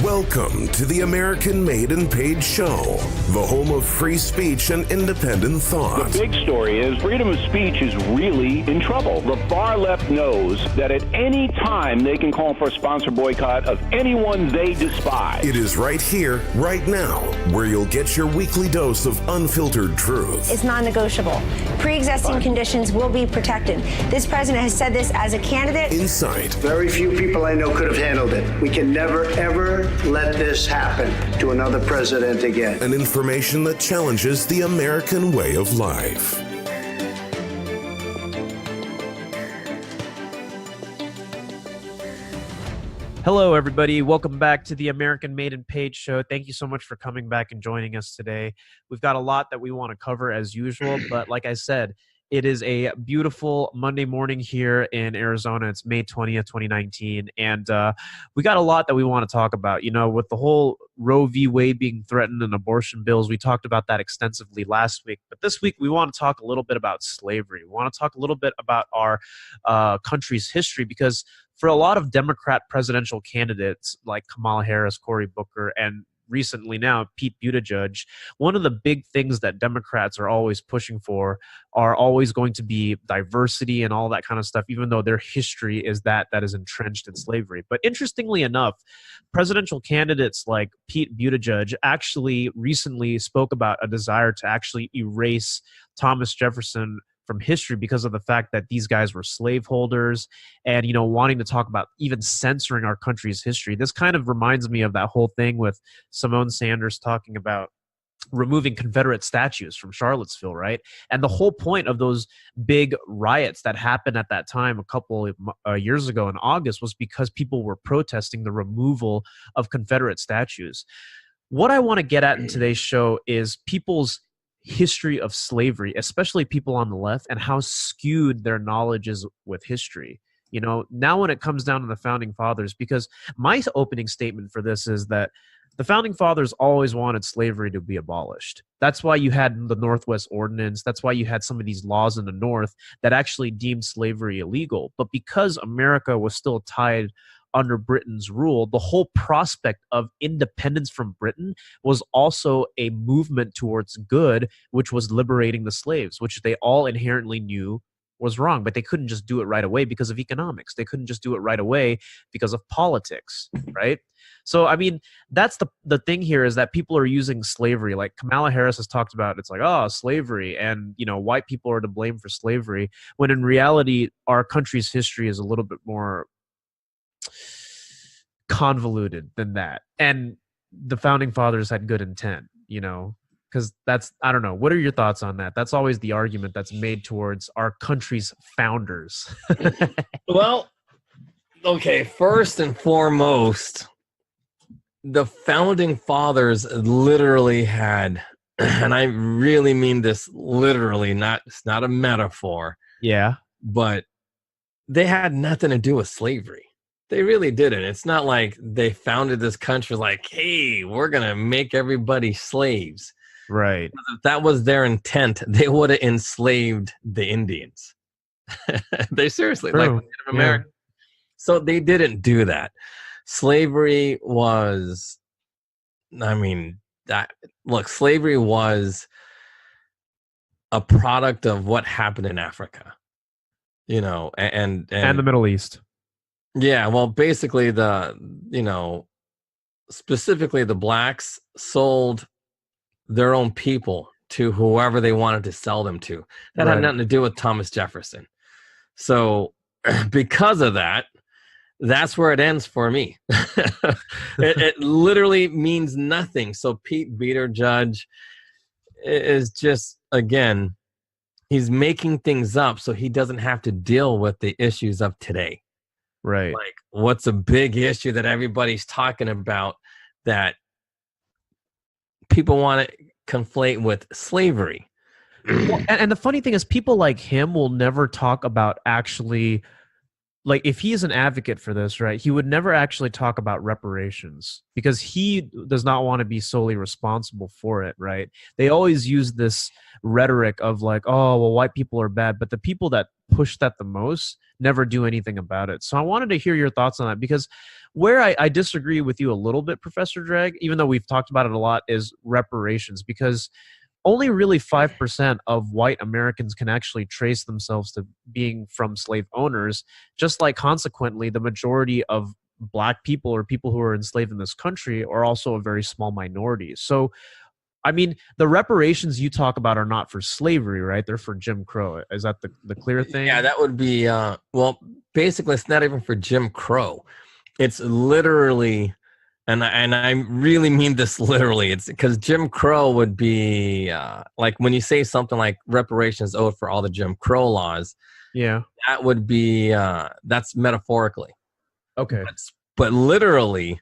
Welcome to the American Made and Paid Show, the home of free speech and independent thought. The big story is freedom of speech is really in trouble. The far left knows that at any time they can call for a sponsor boycott of anyone they despise. It is right here, right now, where you'll get your weekly dose of unfiltered truth. It's non-negotiable. Pre-existing conditions will be protected. This president has said this as a candidate. Insight. Very few people I know could have handled it. We can never, ever let this happen to another president again. And information that challenges the American way of life. Hello, everybody. Welcome back to the American Made and Paid Show. Thank you so much for coming back and joining us today. We've got a lot that we want to cover as usual, but like I said, it is a beautiful Monday morning here in Arizona. It's May 20th, 2019, and we got a lot that we want to talk about. You know, with the whole Roe v. Wade being threatened and abortion bills, we talked about that extensively last week. But this week, we want to talk a little bit about slavery. We want to talk a little bit about our country's history, because for a lot of Democrat presidential candidates like Kamala Harris, Cory Booker, and recently now Pete Buttigieg, one of the big things that Democrats are always pushing for are always going to be diversity and all that kind of stuff, even though their history is that is entrenched in slavery. But interestingly enough, presidential candidates like Pete Buttigieg actually recently spoke about a desire to actually erase Thomas Jefferson from history because of the fact that these guys were slaveholders and, you know, wanting to talk about even censoring our country's history. This kind of reminds me of that whole thing with Simone Sanders talking about removing Confederate statues from Charlottesville, right? And the whole point of those big riots that happened at that time a couple of years ago in August was because people were protesting the removal of Confederate statues. What I want to get at in today's show is people's history of slavery, especially people on the left, and how skewed their knowledge is with history. You know, now when it comes down to the founding fathers, because my opening statement for this is that the founding fathers always wanted slavery to be abolished. That's why you had the Northwest Ordinance. That's why you had some of these laws in the North that actually deemed slavery illegal. But because America was still tied under Britain's rule, the whole prospect of independence from Britain was also a movement towards good, which was liberating the slaves, which they all inherently knew was wrong. But they couldn't just do it right away because of economics. They couldn't just do it right away because of politics, right? So, I mean, that's the thing here, is that people are using slavery. Like Kamala Harris has talked about, it's like, oh, slavery, and, you know, white people are to blame for slavery, when in reality, our country's history is a little bit more convoluted than that. And the founding fathers had good intent, you know, because that's, I don't know. What are your thoughts on that? That's always the argument that's made towards our country's founders. Well, okay, first and foremost, the founding fathers literally had, and I really mean this literally, it's not a metaphor. Yeah. But they had nothing to do with slavery. They really didn't. It's not like they founded this country like, hey, we're going to make everybody slaves. Right. If that was their intent, they would have enslaved the Indians. They seriously, True. like Native Americans. Yeah. So they didn't do that. Slavery was, slavery was a product of what happened in Africa. You know, and the Middle East. Yeah, well, basically specifically the blacks sold their own people to whoever they wanted to sell them to. That had nothing to do with Thomas Jefferson. So because of that, that's where it ends for me. It literally means nothing. So Pete Buttigieg is just, again, he's making things up so he doesn't have to deal with the issues of today. Right. Like, what's a big issue that everybody's talking about that people want to conflate with slavery? Well, and the funny thing is, people like him will never talk about actually, like, if he is an advocate for this, right, he would never actually talk about reparations, because he does not want to be solely responsible for it, right? They always use this rhetoric of like, oh, well, white people are bad, but the people that push that the most never do anything about it. So I wanted to hear your thoughts on that, because where I disagree with you a little bit, Professor Dreg, even though we've talked about it a lot, is reparations, because only really 5% of white Americans can actually trace themselves to being from slave owners, just like consequently the majority of black people or people who are enslaved in this country are also a very small minority. So I mean, the reparations you talk about are not for slavery, right? They're for Jim Crow. Is that the clear thing? Yeah, that would be well, basically it's not even for Jim Crow. It's literally, and I really mean this literally. It's because Jim Crow would be like when you say something like reparations owed for all the Jim Crow laws. Yeah, that would be that's metaphorically. okay. But literally,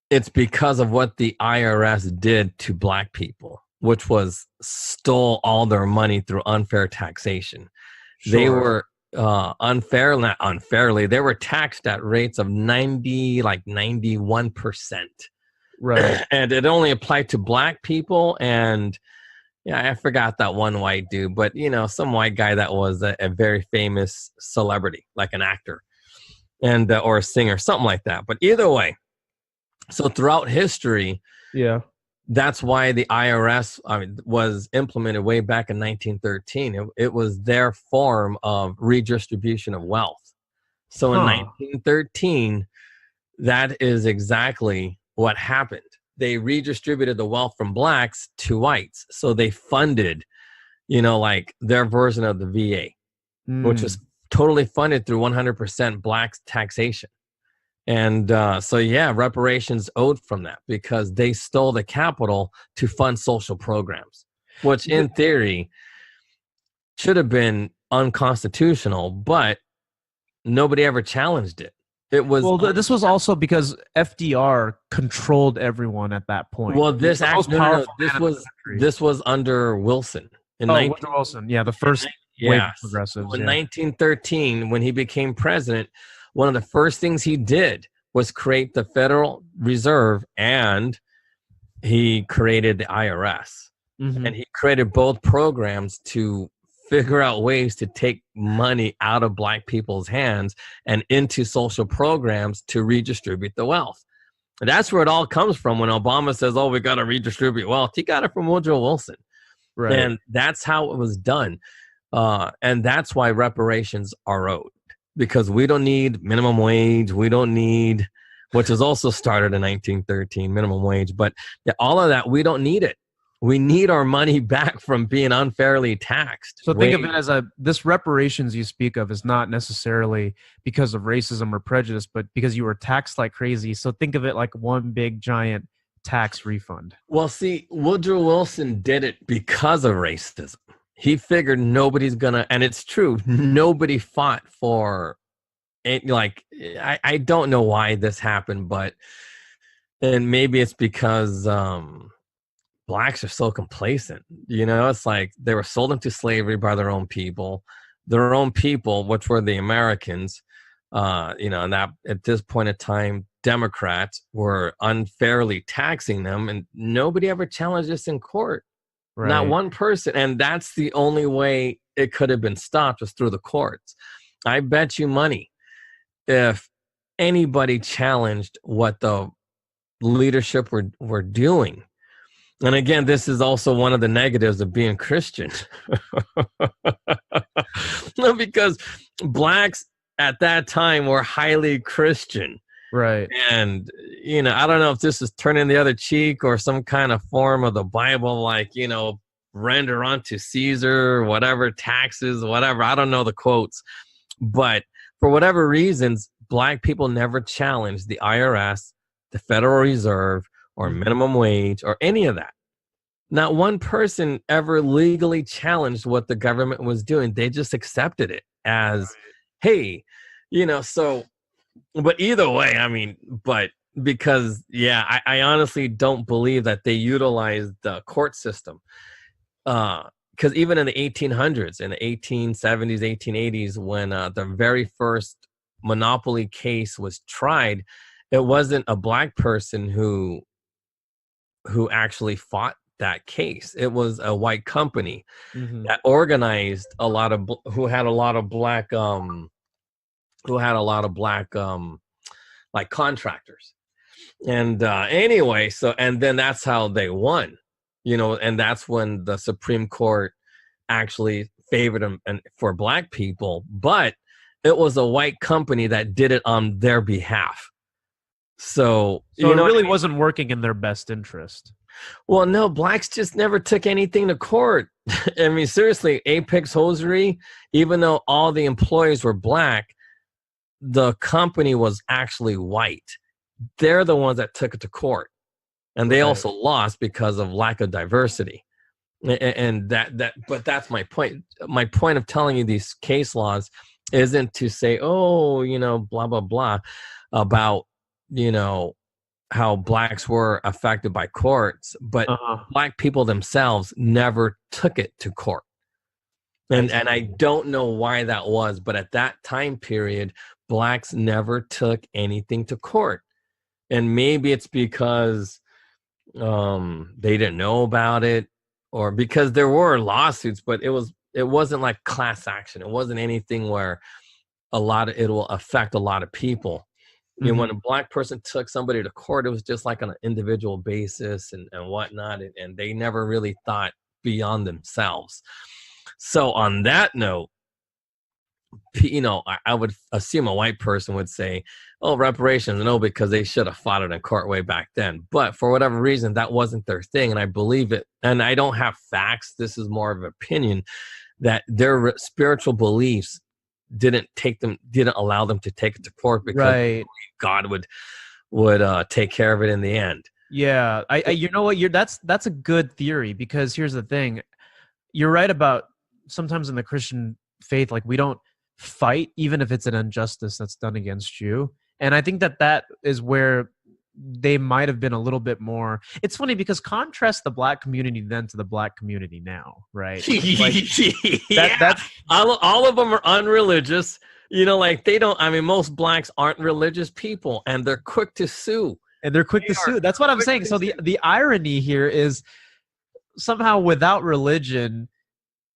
it's because of what the IRS did to black people, which was stole all their money through unfair taxation. Sure. They were not unfairly, they were taxed at rates of 91%. Right. And it only applied to black people. And yeah, I forgot that one white dude, but some white guy that was a very famous celebrity, like an actor and or a singer, something like that. But either way, so throughout history, yeah, that's why the IRS was implemented way back in 1913. It was their form of redistribution of wealth. So in 1913, that is exactly what happened. They redistributed the wealth from blacks to whites. So they funded, like their version of the VA, which was totally funded through 100% blacks taxation. And so, yeah, reparations owed from that because they stole the capital to fund social programs, which in theory should have been unconstitutional, but nobody ever challenged it. It was this was also because FDR controlled everyone at that point. Well, this was under Wilson. Woodrow Wilson, yeah, the first wave of progressives. So in 1913, when he became president, one of the first things he did was create the Federal Reserve, and he created the IRS. Mm-hmm. And he created both programs to figure out ways to take money out of black people's hands and into social programs to redistribute the wealth. And that's where it all comes from. When Obama says, we got to redistribute wealth, he got it from Woodrow Wilson. Right. And that's how it was done. And that's why reparations are owed. Because we don't need minimum wage. We don't need, which was also started in 1913, minimum wage. But all of that, we don't need it. We need our money back from being unfairly taxed. So think of it as this reparations you speak of is not necessarily because of racism or prejudice, but because you were taxed like crazy. So think of it like one big giant tax refund. Well, see, Woodrow Wilson did it because of racism. He figured nobody's gonna, and it's true, nobody fought for it. Like, I don't know why this happened, and maybe it's because blacks are so complacent. It's like they were sold into slavery by their own people, which were the Americans. And that at this point in time, Democrats were unfairly taxing them, and nobody ever challenged this in court. Right. Not one person. And that's the only way it could have been stopped, was through the courts. I bet you money if anybody challenged what the leadership were doing. And again, this is also one of the negatives of being Christian. Because blacks at that time were highly Christian. Right. And, I don't know if this is turning the other cheek or some kind of form of the Bible, like, render unto Caesar, whatever, taxes, whatever. I don't know the quotes. But for whatever reasons, black people never challenged the IRS, the Federal Reserve, or minimum wage, or any of that. Not one person ever legally challenged what the government was doing. They just accepted it as, hey, so... But either way, because, I honestly don't believe that they utilized the court system. Because even in the 1800s, in the 1870s, 1880s, when the very first monopoly case was tried, it wasn't a black person who actually fought that case. It was a white company Mhm. that organized a lot of who had a lot of black like contractors. And anyway, so and then that's how they won, and that's when the Supreme Court actually favored them and for black people, but it was a white company that did it on their behalf. So So it really what I mean? wasn't working in their best interest. Well, no, blacks just never took anything to court. I mean, seriously, Apex Hosiery, even though all the employees were black, the company was actually white. They're the ones that took it to court, and they also lost because of lack of diversity. And but that's my point. My point of telling you these case laws isn't to say, oh, blah blah blah about how blacks were affected by courts, but black people themselves never took it to court. And I don't know why that was, but at that time period, blacks never took anything to court. And maybe it's because they didn't know about it, or because there were lawsuits, but it wasn't like class action. It wasn't anything where it will affect a lot of people. When a black person took somebody to court, it was just like on an individual basis and whatnot, and they never really thought beyond themselves. So on that note, I would assume a white person would say, oh, reparations, no, because they should have fought it in court way back then. But for whatever reason, that wasn't their thing, and I believe it. And I don't have facts. This is more of an opinion that their spiritual beliefs didn't allow them to take it to court because God would take care of it in the end. Yeah, you know what? That's a good theory, because here's the thing. You're right about sometimes in the Christian faith, like, we don't fight even if it's an injustice that's done against you. And I think that is where they might have been a little bit more. It's funny because contrast the black community then to the black community now, right? Like, that's all of them are unreligious. Like they don't. I mean, most blacks aren't religious people, and they're quick to sue. That's what I'm saying. So the irony here is somehow without religion.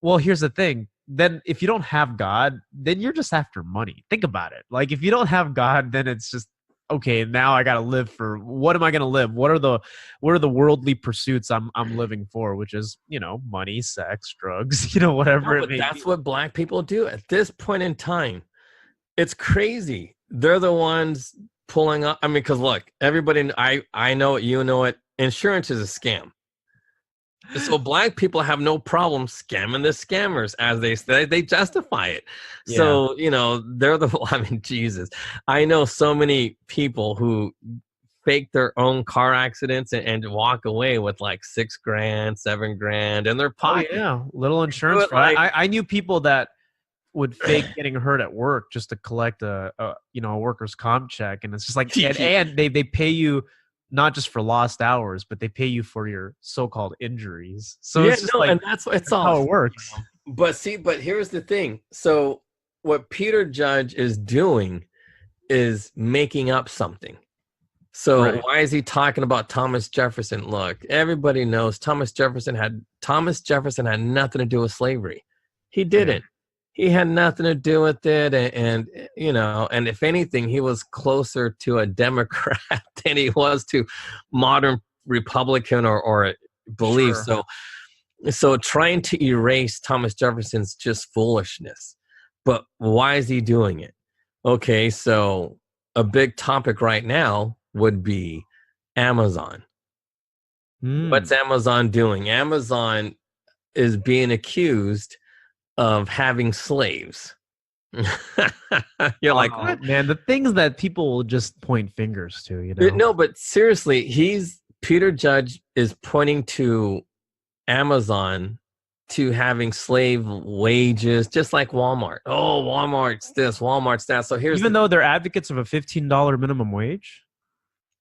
Well, here's the thing. Then if you don't have God, then you're just after money. Think about it. Like, if you don't have God, then it's just, okay, now I got to live for, what am I going to live? What are the worldly pursuits I'm living for, which is, money, sex, drugs, whatever it may be. That's what black people do at this point in time. It's crazy. They're the ones pulling up. I mean, because look, everybody, I know it, you know it. Insurance is a scam. So black people have no problem scamming the scammers, as they justify it. Yeah. So, they're Jesus. I know so many people who fake their own car accidents and walk away with like $6,000, $7,000 in their pocket. Oh, yeah, little insurance. I knew people that would fake getting hurt at work just to collect a workers' comp check, and it's just like, and they pay you not just for lost hours, but they pay you for your so-called injuries. So it's just and that's all how it works. But here's the thing. So what Peter Judge is doing is making up something. So why is he talking about Thomas Jefferson? Look, everybody knows Thomas Jefferson had nothing to do with slavery. He didn't. He had nothing to do with it, and if anything, he was closer to a Democrat than he was to modern Republican or belief. Sure. So trying to erase Thomas Jefferson's just foolishness. But why is he doing it? Okay, so a big topic right now would be Amazon. What's Amazon doing? Amazon is being accused of having slaves. You're like, what? Man, the things that people will just point fingers to, No, but seriously, Peter Judge is pointing to Amazon to having slave wages, just like Walmart. Oh, Walmart's this, Walmart's that. So here's though they're advocates of a $15 minimum wage.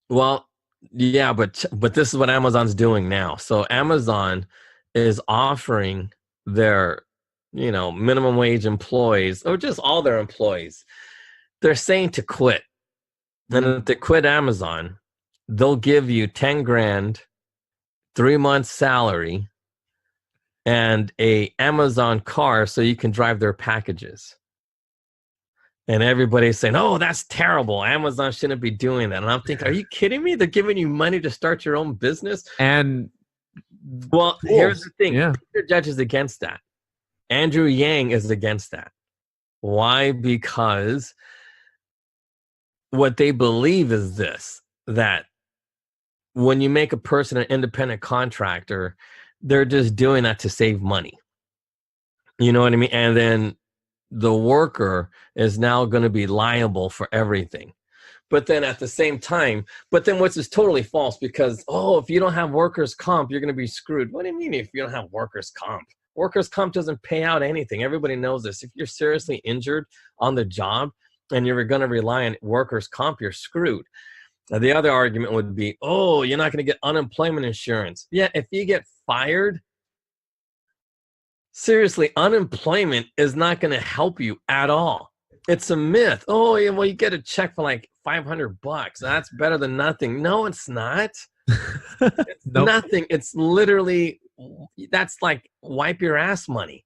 Well, yeah, but this is what Amazon's doing now. So Amazon is offering their minimum wage employees, or just all their employees, they're saying to quit. And if they quit Amazon, they'll give you $10,000 3 months salary and a Amazon car so you can drive their packages. And everybody's saying, oh, that's terrible. Amazon shouldn't be doing that. And I'm thinking, are you kidding me? They're giving you money to start your own business? And well, here's the thing. Yeah. Peter Judge is against that. Andrew Yang is against that. Why? Because what they believe is this, that when you make a person an independent contractor, they're just doing that to save money. You know what I mean? And then the worker is now going to be liable for everything. But then at the same time, what's is totally false, because, oh, if you don't have workers' comp, you're going to be screwed. What do you mean if you don't have workers' comp? Workers' comp doesn't pay out anything. Everybody knows this. If you're seriously injured on the job and you're going to rely on workers' comp, you're screwed. Now, the other argument would be, oh, you're not going to get unemployment insurance. Yeah, if you get fired, seriously, unemployment is not going to help you at all. It's a myth. Oh, yeah, well, you get a check for like $500. That's better than nothing. No, it's not. It's nothing. It's literally, that's like wipe your ass money.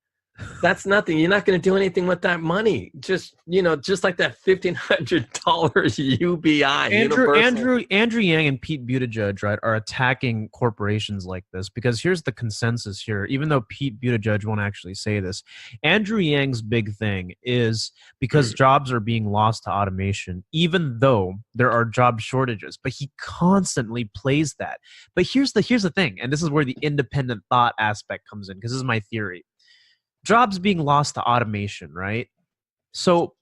That's nothing. You're not going to do anything with that money. Just, just like that $1,500 UBI. Andrew Yang and Pete Buttigieg, right, are attacking corporations like this, because here's the consensus here. Even though Pete Buttigieg won't actually say this, Andrew Yang's big thing is because jobs are being lost to automation, even though there are job shortages. But he constantly plays that. But here's the thing, and this is where the independent thought aspect comes in, because this is my theory. Jobs being lost to automation, right? So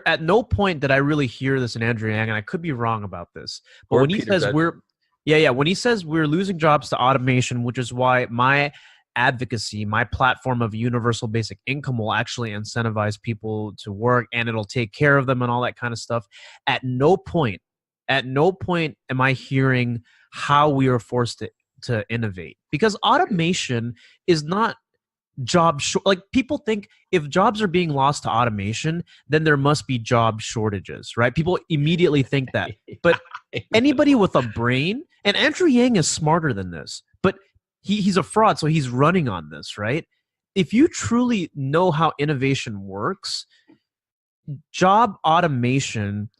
at no point did I really hear this in Andrew Yang, and I could be wrong about this, but when he says when he says we're losing jobs to automation, which is why my advocacy, my platform of universal basic income will actually incentivize people to work, and it'll take care of them and all that kind of stuff. At no point am I hearing how we are forced to innovate, because automation is not like people think if jobs are being lost to automation, then there must be job shortages, right? People immediately think that. But anybody with a brain, and Andrew Yang is smarter than this, but he's a fraud, so he's running on this, right? If you truly know how innovation works, job automation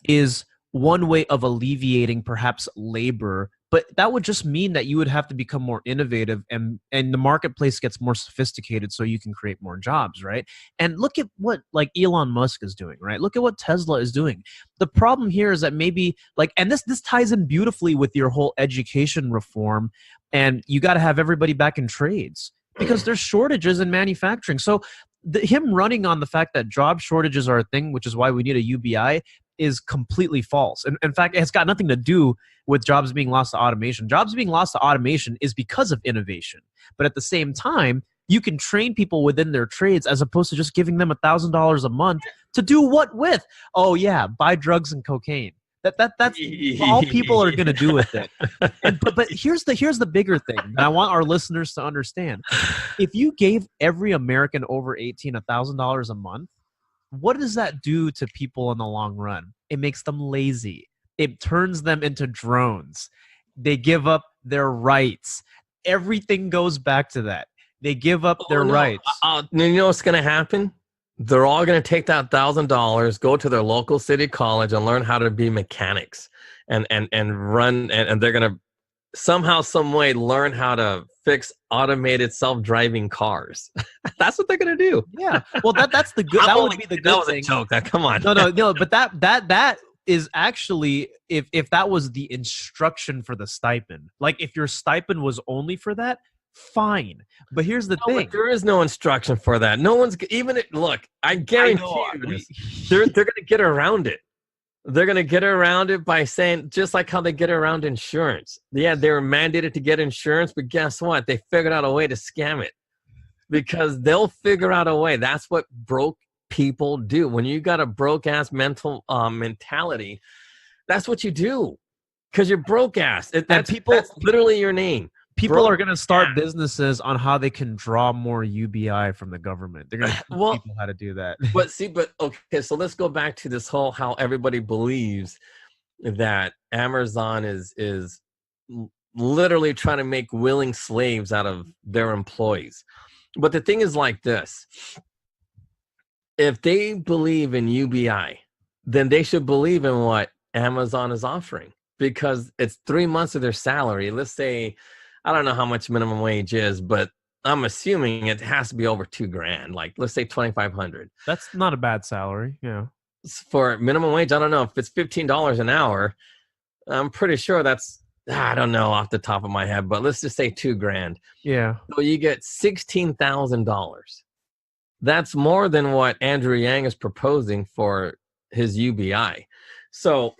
is one way of alleviating perhaps labor, but that would just mean that you would have to become more innovative, and the marketplace gets more sophisticated so you can create more jobs, right? And look at what like Elon Musk is doing, right? Look at what Tesla is doing. The problem here is that maybe and this ties in beautifully with your whole education reform, and you got to have everybody back in trades because there's shortages in manufacturing. So him running on the fact that job shortages are a thing, which is why we need a UBI, is completely false. And in fact, it's got nothing to do with jobs being lost to automation. Jobs being lost to automation is because of innovation. But at the same time, you can train people within their trades as opposed to just giving them $1,000 a month to do what with? Oh yeah, buy drugs and cocaine. That's all people are going to do with it. But here's the bigger thing that I want our listeners to understand. If you gave every American over 18 $1,000 a month, what does that do to people in the long run? It makes them lazy. It turns them into drones. They give up their rights. Everything goes back to that. They give up their rights. You know what's going to happen? They're all going to take that $1,000, go to their local city college and learn how to be mechanics and run. And they're going to somehow, some way learn how to fix automated self-driving cars. That's what they're going to do. Yeah. Well, that's the good. That would be the good that was thing. A joke. Come on. No. But that is actually, if that was the instruction for the stipend, like if your stipend was only for that, fine. But here's the thing. There is no instruction for that. No one's even. Look, I guarantee you, they're going to get around it. They're going to get around it by saying, just like how they get around insurance. Yeah, they were mandated to get insurance, but guess what? They figured out a way to scam it because they'll figure out a way. That's what broke people do. When you got a broke ass mental mentality, that's what you do because you're broke ass. That's literally your name. People are going to start businesses on how they can draw more UBI from the government. They're going to teach people how to do that. But okay, so let's go back to this whole how everybody believes that Amazon is literally trying to make willing slaves out of their employees. But the thing is like this. If they believe in UBI, then they should believe in what Amazon is offering, because it's 3 months of their salary. Let's say, I don't know how much minimum wage is, but I'm assuming it has to be over $2,000. Like, let's say 2,500. That's not a bad salary. Yeah. For minimum wage, I don't know if it's $15 an hour. I'm pretty sure that's, I don't know off the top of my head, but let's just say $2,000. Yeah. So you get $16,000. That's more than what Andrew Yang is proposing for his UBI. So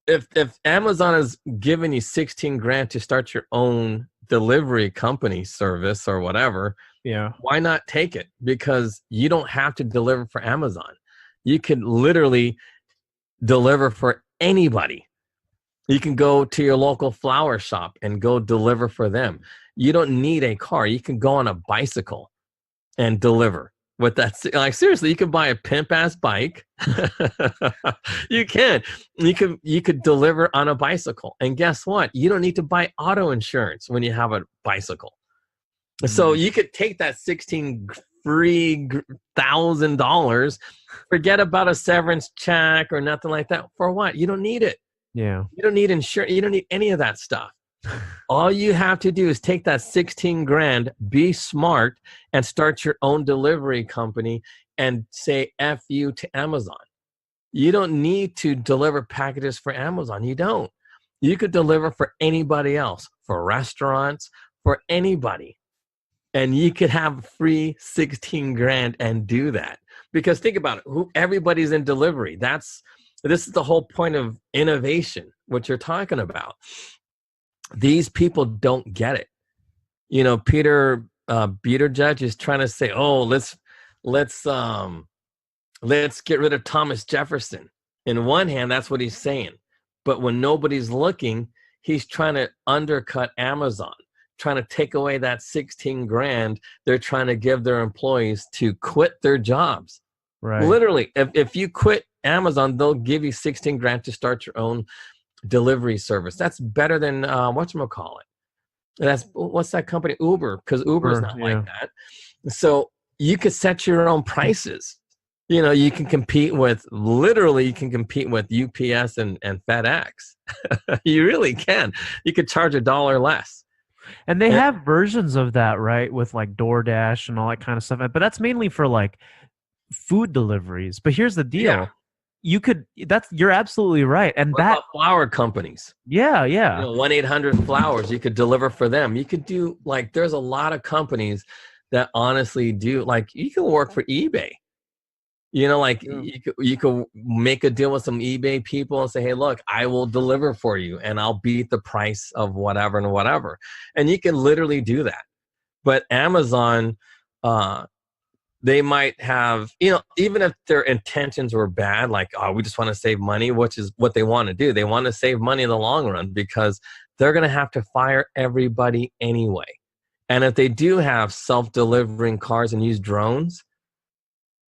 if Amazon is giving you $16,000 to start your own delivery company service or whatever, yeah, why not take it? Because you don't have to deliver for Amazon. You can literally deliver for anybody. You can go to your local flower shop and go deliver for them. You don't need a car. You can go on a bicycle and deliver with that. Like, seriously, you can buy a pimp ass bike. You could deliver on a bicycle. And guess what? You don't need to buy auto insurance when you have a bicycle. So you could take that $16,000, forget about a severance check or nothing like that. For what? You don't need it. Yeah. You don't need insurance. You don't need any of that stuff. All you have to do is take that $16,000, be smart, and start your own delivery company and say F you to Amazon. You don't need to deliver packages for Amazon. You don't. You could deliver for anybody else, for restaurants, for anybody. And you could have free $16,000 and do that. Because think about it, everybody's in delivery. This is the whole point of innovation, what you're talking about. These people don't get it. You know, Peter Buttigieg is trying to say, "Oh, let's get rid of Thomas Jefferson." In one hand, that's what he's saying, but when nobody's looking, he's trying to undercut Amazon, trying to take away that $16,000 they're trying to give their employees to quit their jobs. Right. Literally, if you quit Amazon, they'll give you $16,000 to start your own delivery service. That's better than whatchamacallit. What's that company? Uber, because Uber is not like that. So you could set your own prices. You know, you can compete with UPS and FedEx. You really can. You could charge $1 less. And they have versions of that, right? With like DoorDash and all that kind of stuff. But that's mainly for like food deliveries. But here's the deal. Yeah. You're absolutely right. And what about flower companies? Yeah. 1-800-Flowers, you could deliver for them. You could do, like, there's a lot of companies that honestly do, like, you can work for eBay. You know, like you could make a deal with some eBay people and say, "Hey, look, I will deliver for you and I'll beat the price of whatever and whatever." And you can literally do that. But Amazon, they might have, even if their intentions were bad, like, "Oh, we just want to save money," which is what they want to do. They want to save money in the long run because they're going to have to fire everybody anyway. And if they do have self-delivering cars and use drones,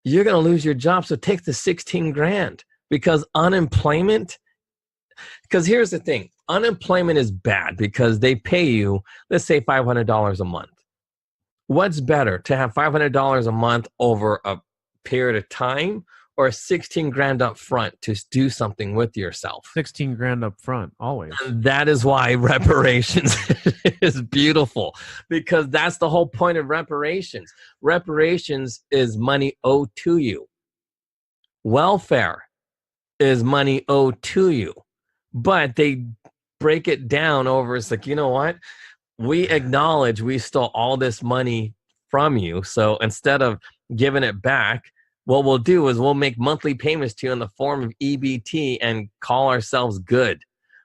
you're going to lose your job. So take the $16,000 because unemployment, because here's the thing, unemployment is bad because they pay you, let's say $500 a month. What's better, to have $500 a month over a period of time or $16,000 up front to do something with yourself? $16,000 up front, always. And that is why reparations is beautiful, because that's the whole point of reparations. Reparations is money owed to you. Welfare is money owed to you. But they break it down over, it's like, you know what? We acknowledge we stole all this money from you. So instead of giving it back, what we'll do is we'll make monthly payments to you in the form of EBT and call ourselves good.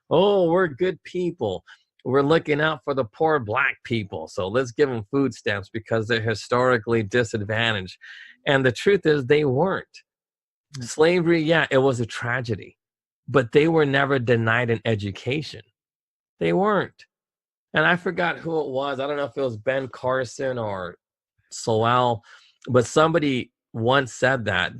Oh, we're good people. We're looking out for the poor black people. So let's give them food stamps because they're historically disadvantaged. And the truth is they weren't. Slavery, yeah, it was a tragedy, but they were never denied an education. They weren't. And I forgot who it was. I don't know if it was Ben Carson or Sowell, but somebody once said that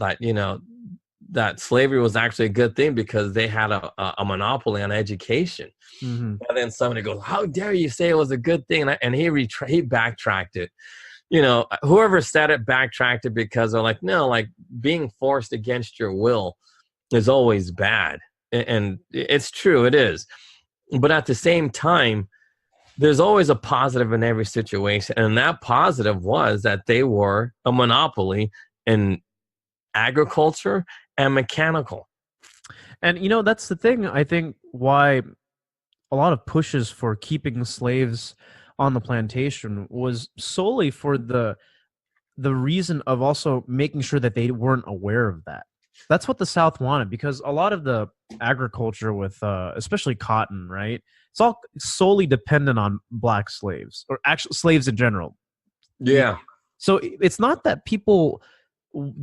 that slavery was actually a good thing because they had a monopoly on education. And then somebody goes, how dare you say it was a good thing? And he backtracked it. You know, whoever said it backtracked it because they're like, no, like being forced against your will is always bad. And it's true, it is. But at the same time, there's always a positive in every situation. And that positive was that they were a monopoly in agriculture and mechanical. And, you know, that's the thing, I think, why a lot of pushes for keeping slaves on the plantation was solely for the reason of also making sure that they weren't aware of that. That's what the South wanted, because a lot of the agriculture with especially cotton, right? It's all solely dependent on black slaves, or actual slaves in general. Yeah. So it's not that people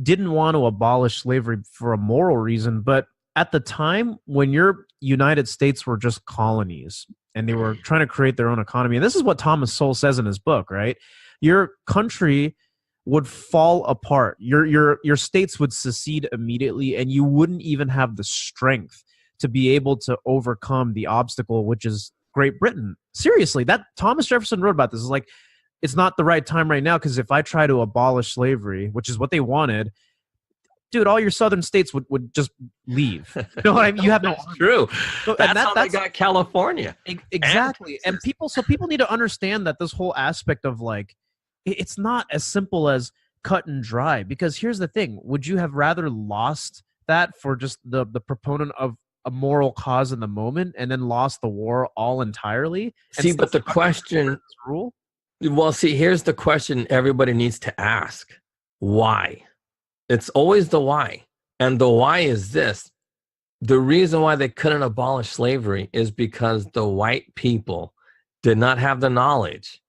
didn't want to abolish slavery for a moral reason, but at the time when your United States were just colonies and they were trying to create their own economy, and this is what Thomas Sowell says in his book, right? Your country would fall apart. Your states would secede immediately, and you wouldn't even have the strength to be able to overcome the obstacle, which is Great Britain. Seriously, that Thomas Jefferson wrote about this. It's like, it's not the right time right now, because if I try to abolish slavery, which is what they wanted, dude, all your southern states would just leave. You know what I mean? You have no. That's true. So, that's how they got California. Exactly. And people need to understand that this whole aspect of like, it's not as simple as cut and dry. Because here's the thing: would you have rather lost that for just the proponent of a moral cause in the moment, and then lost the war all entirely? See, but the question. Rule? Well, see, here's the question everybody needs to ask: why? It's always the why. And the why is this: the reason why they couldn't abolish slavery is because the white people did not have the knowledge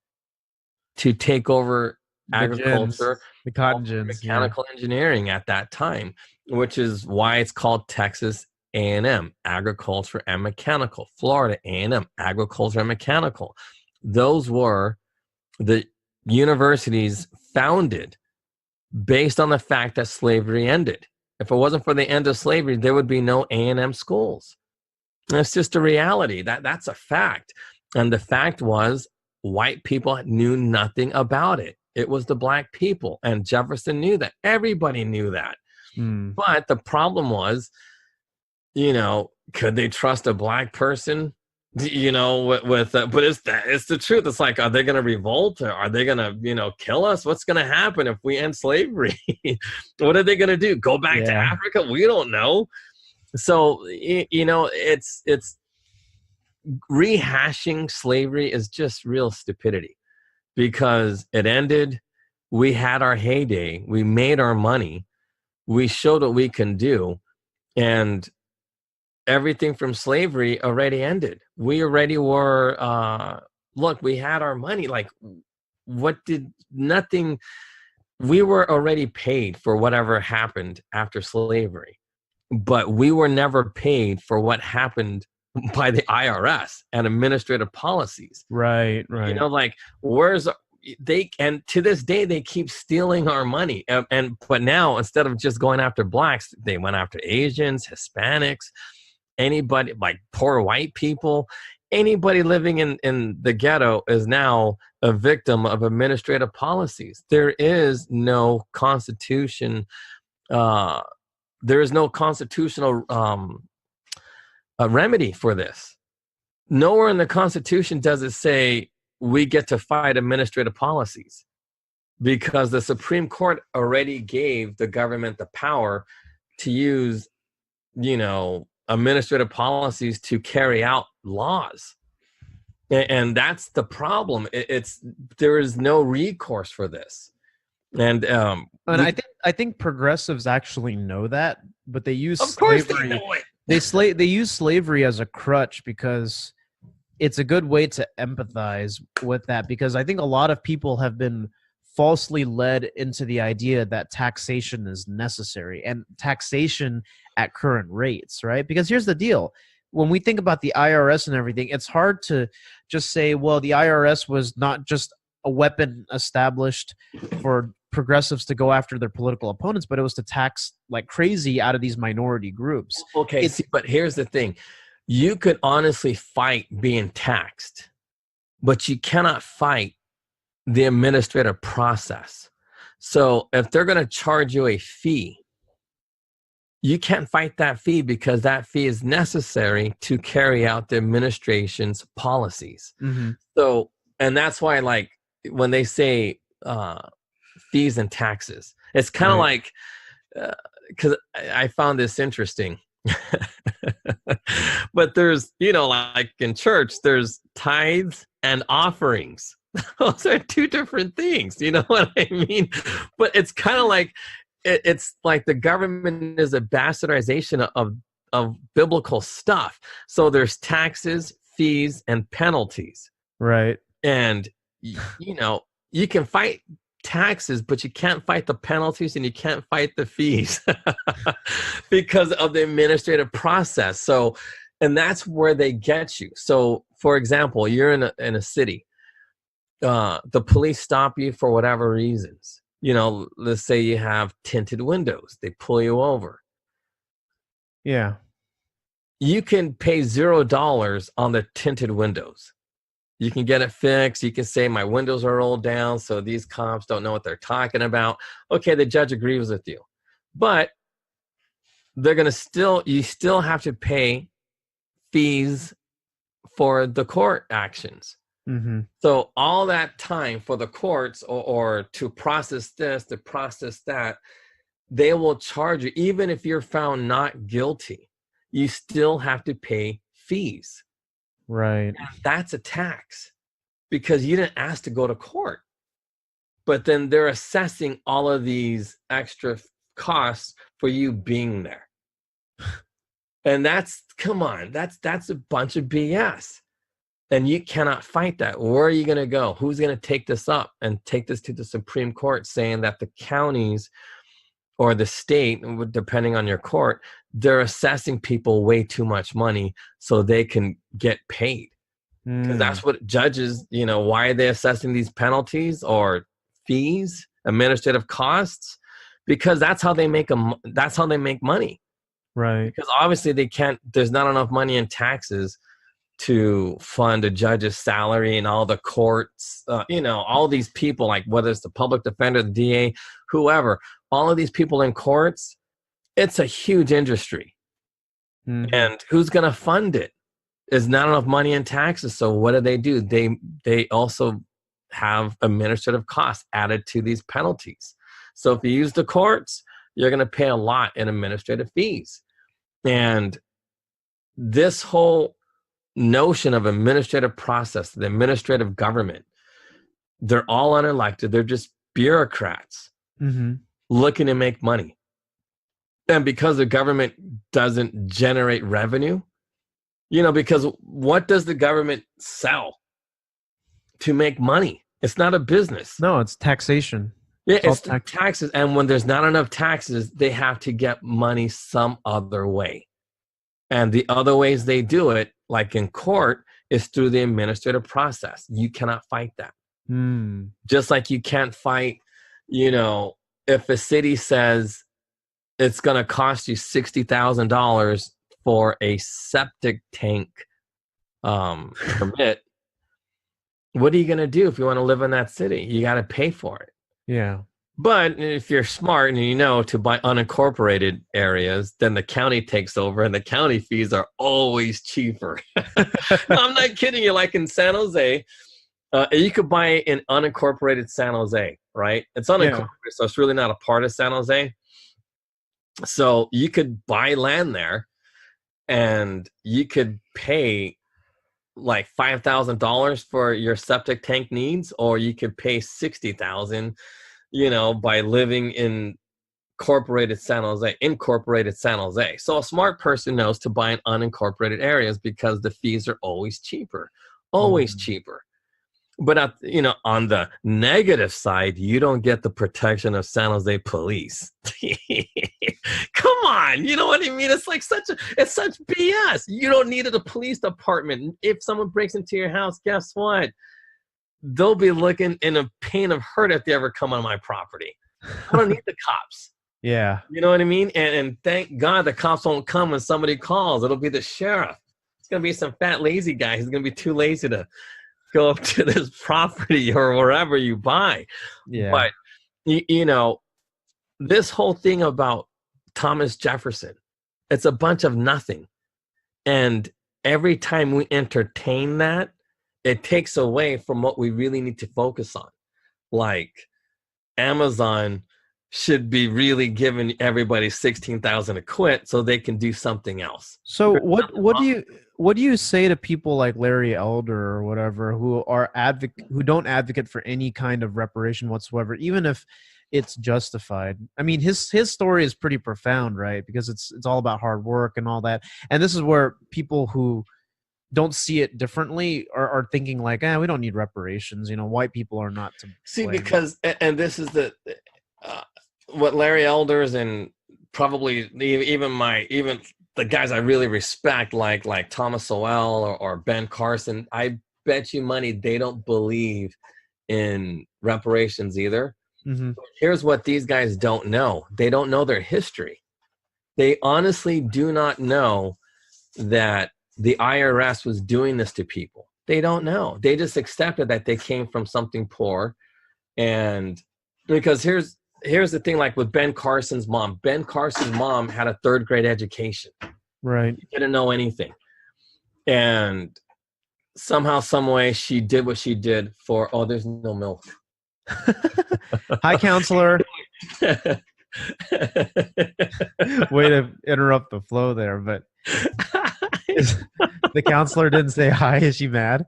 to take over agriculture, the cotton gins, mechanical engineering at that time, which is why it's called Texas A&M, agriculture and mechanical. Florida A&M, agriculture and mechanical. Those were the universities founded based on the fact that slavery ended. If it wasn't for the end of slavery, there would be no A&M schools. And it's just a reality. That's a fact. And the fact was, white people knew nothing about it. It was the black people. And Jefferson knew that. Everybody knew that. But the problem was, you know, could they trust a black person? You know, but it's the truth. It's like, are they going to revolt? Or are they going to, you know, kill us? What's going to happen if we end slavery? What are they going to do? Go back to Africa? We don't know. So, you know, it's rehashing slavery is just real stupidity, because it ended. We had our heyday. We made our money. We showed what we can do. And everything from slavery already ended. We already were, look, we had our money. Like, we were already paid for whatever happened after slavery, but we were never paid for what happened by the IRS and administrative policies. Right. You know, like, and to this day, they keep stealing our money. But now, instead of just going after blacks, they went after Asians, Hispanics, anybody, like poor white people. Anybody living in the ghetto is now a victim of administrative policies. There is no constitution. There is no constitutional remedy for this. Nowhere in the Constitution does it say we get to fight administrative policies, because the Supreme Court already gave the government the power to use, you know, administrative policies to carry out laws. And that's the problem. There is no recourse for this. And I think progressives actually know that, but they use slavery. They know it. They use slavery as a crutch because it's a good way to empathize with that, because I think a lot of people have been falsely led into the idea that taxation is necessary, and taxation at current rates, right? Because here's the deal. When we think about the IRS and everything, it's hard to just say, well, the IRS was not just a weapon established for progressives to go after their political opponents, but it was to tax like crazy out of these minority groups. Okay, but here's the thing. You could honestly fight being taxed, but you cannot fight the administrative process. So if they're going to charge you a fee, you can't fight that fee because that fee is necessary to carry out the administration's policies. Mm-hmm. So, and that's why, like, when they say fees and taxes, it's kind of like, because I found this interesting. But there's, like in church, there's tithes and offerings. Those are two different things. You know what I mean? But it's kind of like, it's like the government is a bastardization of biblical stuff. So there's taxes, fees, and penalties. Right. And, you can fight taxes, but you can't fight the penalties and you can't fight the fees because of the administrative process. So, and that's where they get you. So, for example, you're in a city. The police stop you for whatever reasons. Let's say you have tinted windows. They pull you over. Yeah. You can pay $0 on the tinted windows. You can get it fixed. You can say, my windows are rolled down, so these cops don't know what they're talking about. Okay, the judge agrees with you. But they're going to you still have to pay fees for the court actions. Mm-hmm. So all that time for the courts or to process this, to process that, they will charge you. Even if you're found not guilty, you still have to pay fees. Right. And that's a tax because you didn't ask to go to court. But then they're assessing all of these extra costs for you being there. And come on, that's a bunch of BS. And you cannot fight that. Where are you going to go? Who's going to take this up and take this to the Supreme Court saying that the counties or the state, depending on your court, they're assessing people way too much money so they can get paid? Because that's what judges, why are they assessing these penalties or fees, administrative costs? Because that's how they make money. Right. Because obviously there's not enough money in taxes to fund a judge's salary and all the courts, all these people, like whether it's the public defender, the DA, whoever, all of these people in courts, it's a huge industry. Mm-hmm. And who's going to fund it? There's not enough money in taxes. So what do? They also have administrative costs added to these penalties. So if you use the courts, you're going to pay a lot in administrative fees. And this whole notion of administrative process, the administrative government, they're all unelected. They're just bureaucrats looking to make money. And because the government doesn't generate revenue, because what does the government sell to make money? It's not a business. No, it's taxation. Yeah, it's taxes. And when there's not enough taxes, they have to get money some other way. And the other ways they do it, like in court, is through the administrative process. You cannot fight that. Just like you can't fight, if a city says it's going to cost you $60,000 for a septic tank permit, what are you going to do if you want to live in that city? You got to pay for it. Yeah. But if you're smart and to buy unincorporated areas, then the county takes over and the county fees are always cheaper. No, I'm not kidding you. Like in San Jose, you could buy in unincorporated San Jose, right? It's unincorporated, so it's really not a part of San Jose. So you could buy land there and you could pay like $5,000 for your septic tank needs, or you could pay $60,000 by living in incorporated San Jose. So a smart person knows to buy in unincorporated areas because the fees are always cheaper. But on the negative side, you don't get the protection of San Jose police. Come on, you know what I mean? It's like such BS. You don't need a police department. If someone breaks into your house, guess what? They'll be looking in a pain of hurt if they ever come on my property. I don't need the cops. Yeah. You know what I mean? And thank God the cops won't come when somebody calls. It'll be the sheriff. It's going to be some fat, lazy guy. He's going to be too lazy to go up to this property or wherever you buy. Yeah. But, you know, this whole thing about Thomas Jefferson, it's a bunch of nothing. And every time we entertain that, it takes away from what we really need to focus on. Like Amazon should be really giving everybody 16,000 to quit so they can do something else. So what do you say to people like Larry Elder or whatever who don't advocate for any kind of reparation whatsoever, even if it's justified? I mean, his story is pretty profound, right? Because it's all about hard work and all that. And this is where people who don't see it differently are thinking like, we don't need reparations. You know, white people are not to see blame. Because, and this is the what Larry Elders and probably even the guys I really respect, like Thomas Sowell or Ben Carson, I bet you money they don't believe in reparations either. Mm-hmm. Here's what these guys don't know. They don't know their history. They honestly do not know that the IRS was doing this to people. They don't know. They just accepted that they came from something poor. And because here's the thing, like with Ben Carson's mom. Ben Carson's mom had a 3rd grade education. Right. She didn't know anything. And somehow, some way, she did what she did for, there's no milk. Hi, counselor. Way to interrupt the flow there, but the counselor didn't say hi. Is she mad?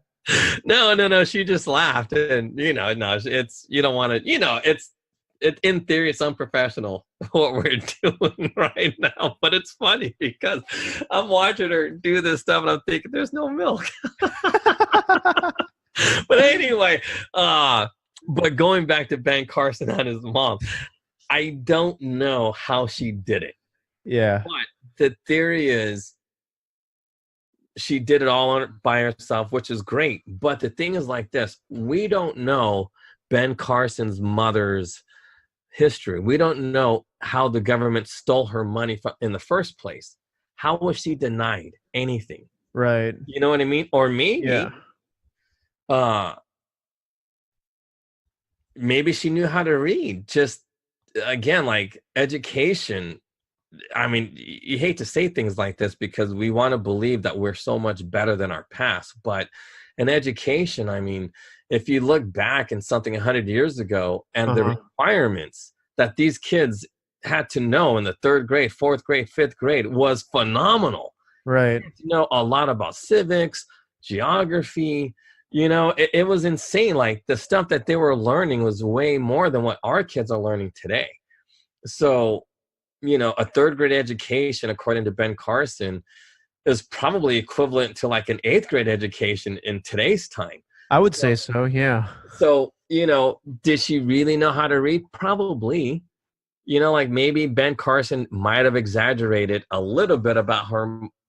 No. She just laughed, and it's you don't want to. In theory, it's unprofessional what we're doing right now, but it's funny because I'm watching her do this stuff, and I'm thinking, "There's no milk." But anyway, but going back to Ben Carson and his mom, I don't know how she did it. Yeah. But the theory is she did it all by herself, which is great. But the thing is like this. We don't know Ben Carson's mother's history. We don't know how the government stole her money in the first place. How was she denied anything? Right. You know what I mean? Or maybe, maybe she knew how to read. Just again, like education. I mean, you hate to say things like this because we want to believe that we're so much better than our past. But in education, I mean, if you look back in something 100 years ago and the requirements that these kids had to know in the 3rd grade, 4th grade, 5th grade was phenomenal. Right. To know a lot about civics, geography, it was insane. Like the stuff that they were learning was way more than what our kids are learning today. So, a 3rd grade education, according to Ben Carson, is probably equivalent to like an 8th grade education in today's time. I would say so, yeah. So, did she really know how to read? Probably. Like maybe Ben Carson might have exaggerated a little bit about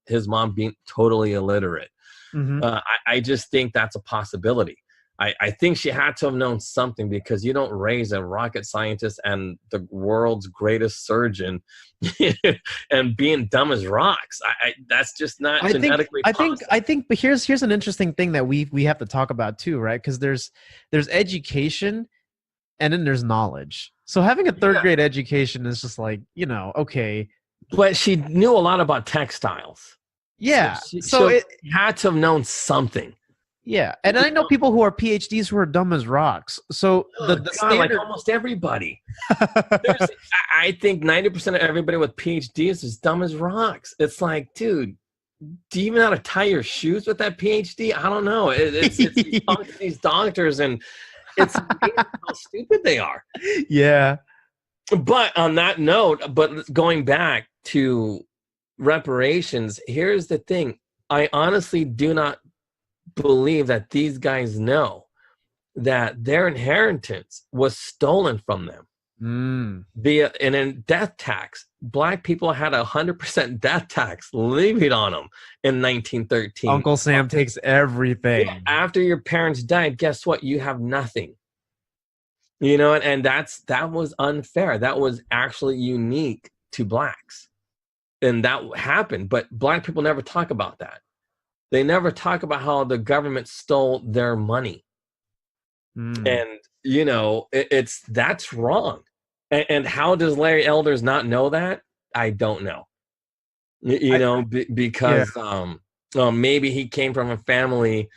his mom being totally illiterate. Mm-hmm. I just think that's a possibility. I think she had to have known something because you don't raise a rocket scientist and the world's greatest surgeon and being dumb as rocks. That's just not genetically possible. I think, but here's an interesting thing that we have to talk about too, right? Because there's education and then there's knowledge. So having a 3rd grade education is just like, okay. But she knew a lot about textiles. Yeah. So it had to have known something. Yeah, and I know people who are PhDs who are dumb as rocks. So the standard, like almost everybody. I think 90% of everybody with PhDs is dumb as rocks. It's like, dude, do you even know how to tie your shoes with that PhD? I don't know. It's these doctors, and it's amazing how stupid they are. Yeah. But on that note, going back to reparations, here's the thing. I honestly do not believe that these guys know that their inheritance was stolen from them via in death tax. Black people had 100% death tax levied on them in 1913. Uncle Sam takes everything. Yeah, after your parents died, guess what? You have nothing. You know, and that was unfair. That was actually unique to blacks. And that happened. But black people never talk about that. They never talk about how the government stole their money. And, you know, that's wrong. And how does Larry Elders not know that? I don't know. Because maybe he came from a family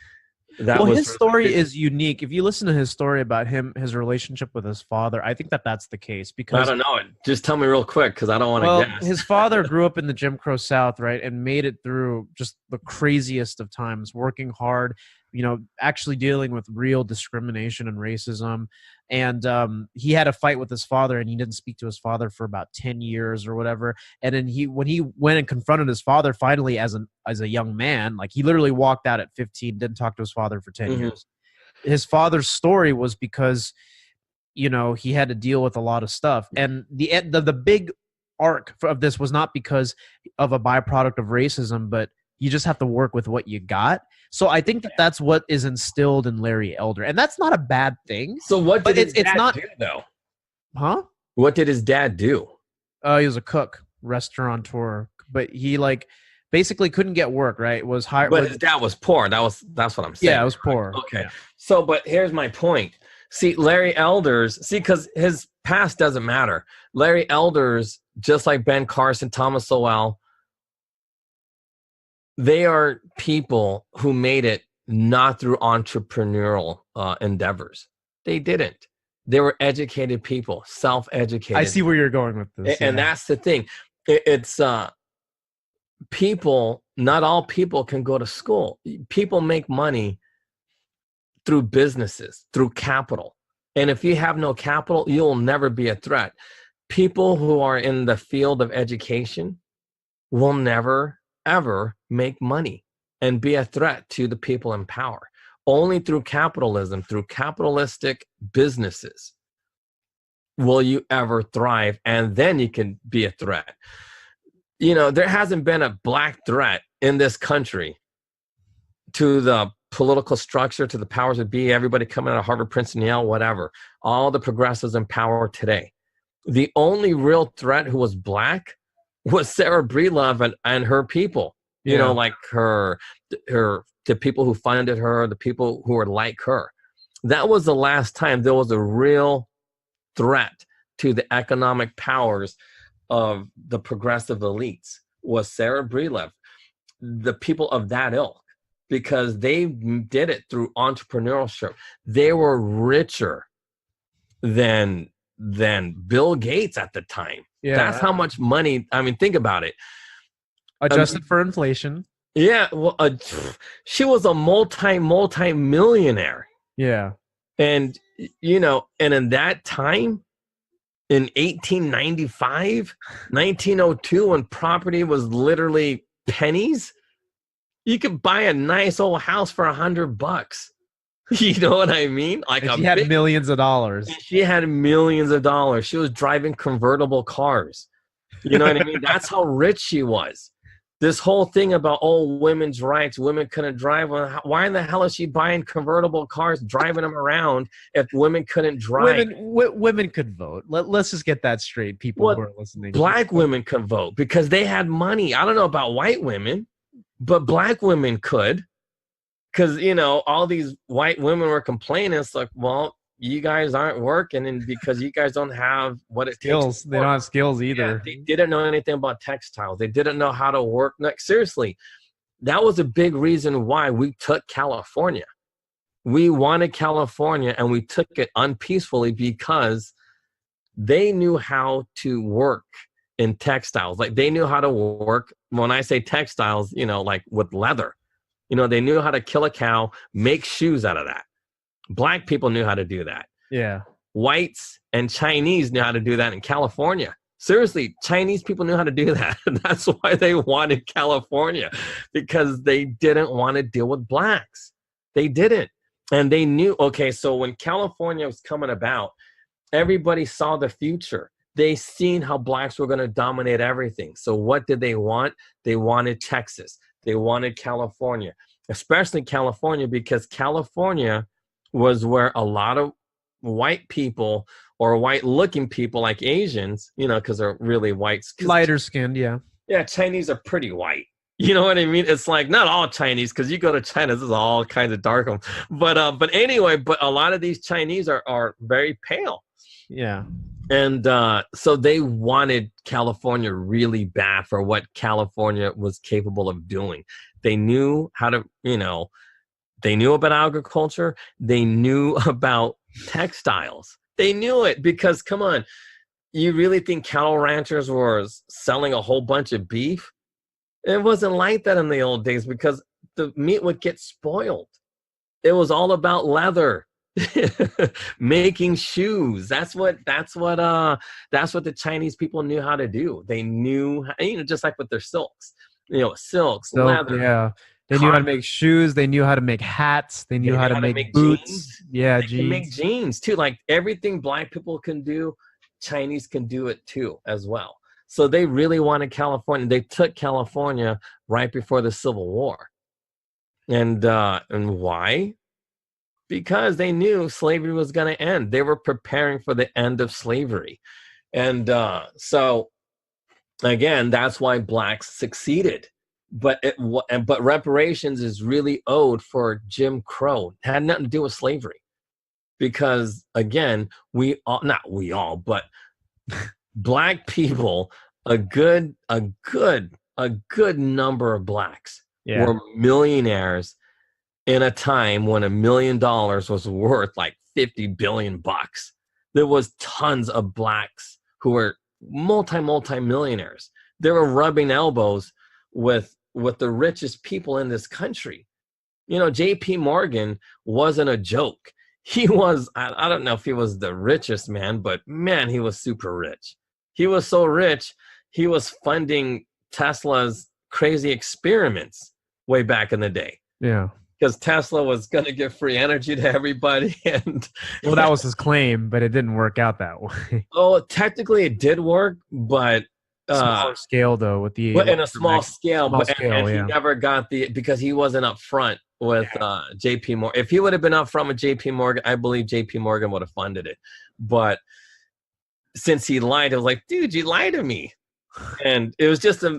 that was... his story is unique. If you listen to his story about his relationship with his father, I think that's the case. Because I don't know. Just tell me real quick, because I don't want to guess. His father grew up in the Jim Crow South, right, and made it through just the craziest of times, working hard, you know, actually dealing with real discrimination and racism. And he had a fight with his father, and he didn't speak to his father for about 10 years or whatever. And then when he went and confronted his father finally as a young man, like he literally walked out at 15, didn't talk to his father for 10 years. His father's story was because, you know, he had to deal with a lot of stuff. And the big arc of this was not because of a byproduct of racism, but you just have to work with what you got. So I think that's what is instilled in Larry Elder, and that's not a bad thing. So what did his dad do, though? Huh? What did his dad do? He was a cook, restaurateur, but he basically couldn't get work. Right? Was hired, but his dad was poor. That's what I'm saying. Yeah, it was poor. Okay. Yeah. So, but here's my point. See, Larry Elders. Because his past doesn't matter. Larry Elders, just like Ben Carson, Thomas Sowell. They are people who made it not through entrepreneurial endeavors. They didn't. They were educated people, self-educated. I see where you're going with this. And that's the thing. It's people, not all people can go to school. People make money through businesses, through capital. And if you have no capital, you'll never be a threat. People who are in the field of education will never ever make money and be a threat to the people in power. Only through capitalism, through capitalistic businesses, will you ever thrive, and then you can be a threat. You know, there hasn't been a black threat in this country to the political structure, to the powers that be, everybody coming out of Harvard, Princeton, Yale, whatever, all the progressives in power today. The only real threat who was black was Sarah Breedlove and her people, you know, like the people who funded her, the people who were like her. That was the last time there was a real threat to the economic powers of the progressive elites, was Sarah Breedlove, the people of that ilk, because they did it through entrepreneurship. They were richer than Bill Gates at the time. Yeah. That's how much money. I mean, think about it. Adjusted for inflation. Yeah. Well, she was a multi-millionaire. Yeah. And, you know, and in that time, in 1895, 1902, when property was literally pennies, you could buy a nice old house for $100. You know what I mean? Like, she had millions of dollars. She had millions of dollars. She was driving convertible cars. You know what I mean? That's how rich she was. This whole thing about, women's rights, women couldn't drive. Why in the hell is she buying convertible cars, driving them around if women couldn't drive? Women could vote. Let's just get that straight, people who are listening. Black women could vote because they had money. I don't know about white women, but black women could. Because, you know, all these white women were complaining. It's like, well, you guys aren't working, and because you guys don't have what it skills. takes. They don't have skills either. Yeah, they didn't know anything about textiles. They didn't know how to work. Like, seriously, that was a big reason why we took California. We wanted California, and we took it unpeacefully because they knew how to work in textiles. Like, they knew how to work. When I say textiles, you know, like with leather. You know, they knew how to kill a cow, make shoes out of that. Black people knew how to do that. Yeah. Whites and Chinese knew how to do that in California. Seriously, Chinese people knew how to do that. That's why they wanted California, because they didn't want to deal with blacks. They didn't. And they knew, okay, so when California was coming about, everybody saw the future. They seen how blacks were going to dominate everything. So what did they want? They wanted Texas. They wanted California, especially California, because California was where a lot of white people or white looking people like Asians, because they're really white. Lighter skinned, yeah. Yeah, Chinese are pretty white. You know what I mean? It's like not all Chinese, because you go to China, this is all kinds of dark. But anyway, but a lot of these Chinese are very pale. Yeah. And so they wanted California really bad for what California was capable of doing. They knew how to, they knew about agriculture. They knew about textiles. They knew it because, come on, you really think cattle ranchers were selling a whole bunch of beef? It wasn't like that in the old days because the meat would get spoiled. It was all about leather, making shoes. That's what the Chinese people knew how to do. They knew, just like with their silks, leather. Yeah. They knew how to make shoes. They knew how to make hats. They knew how to make boots. Jeans. Yeah, jeans. They can make jeans too. Like everything black people can do, Chinese can do it too as well. So they really wanted California. They took California right before the Civil War. And why? Because they knew slavery was going to end. They were preparing for the end of slavery. And so, again, that's why blacks succeeded. But reparations is really owed for Jim Crow. It had nothing to do with slavery. Because, again, but black people, a good number of blacks were millionaires in a time when $1 million was worth like 50 billion bucks. There was tons of blacks who were multi-millionaires. They were rubbing elbows with the richest people in this country. J.P. Morgan wasn't a joke. He was, I don't know if he was the richest man, but man, he was super rich. He was so rich, he was funding Tesla's crazy experiments way back in the day. Yeah. Because Tesla was going to give free energy to everybody. Well, that was his claim, but it didn't work out that way. Oh, technically it did work, but smaller scale though, with the in a small scale, and yeah. He never got because he wasn't up front with J.P. Morgan. If he would have been up front with J.P. Morgan, I believe J.P. Morgan would have funded it. But since he lied, it was like, dude, you lied to me. And it was just but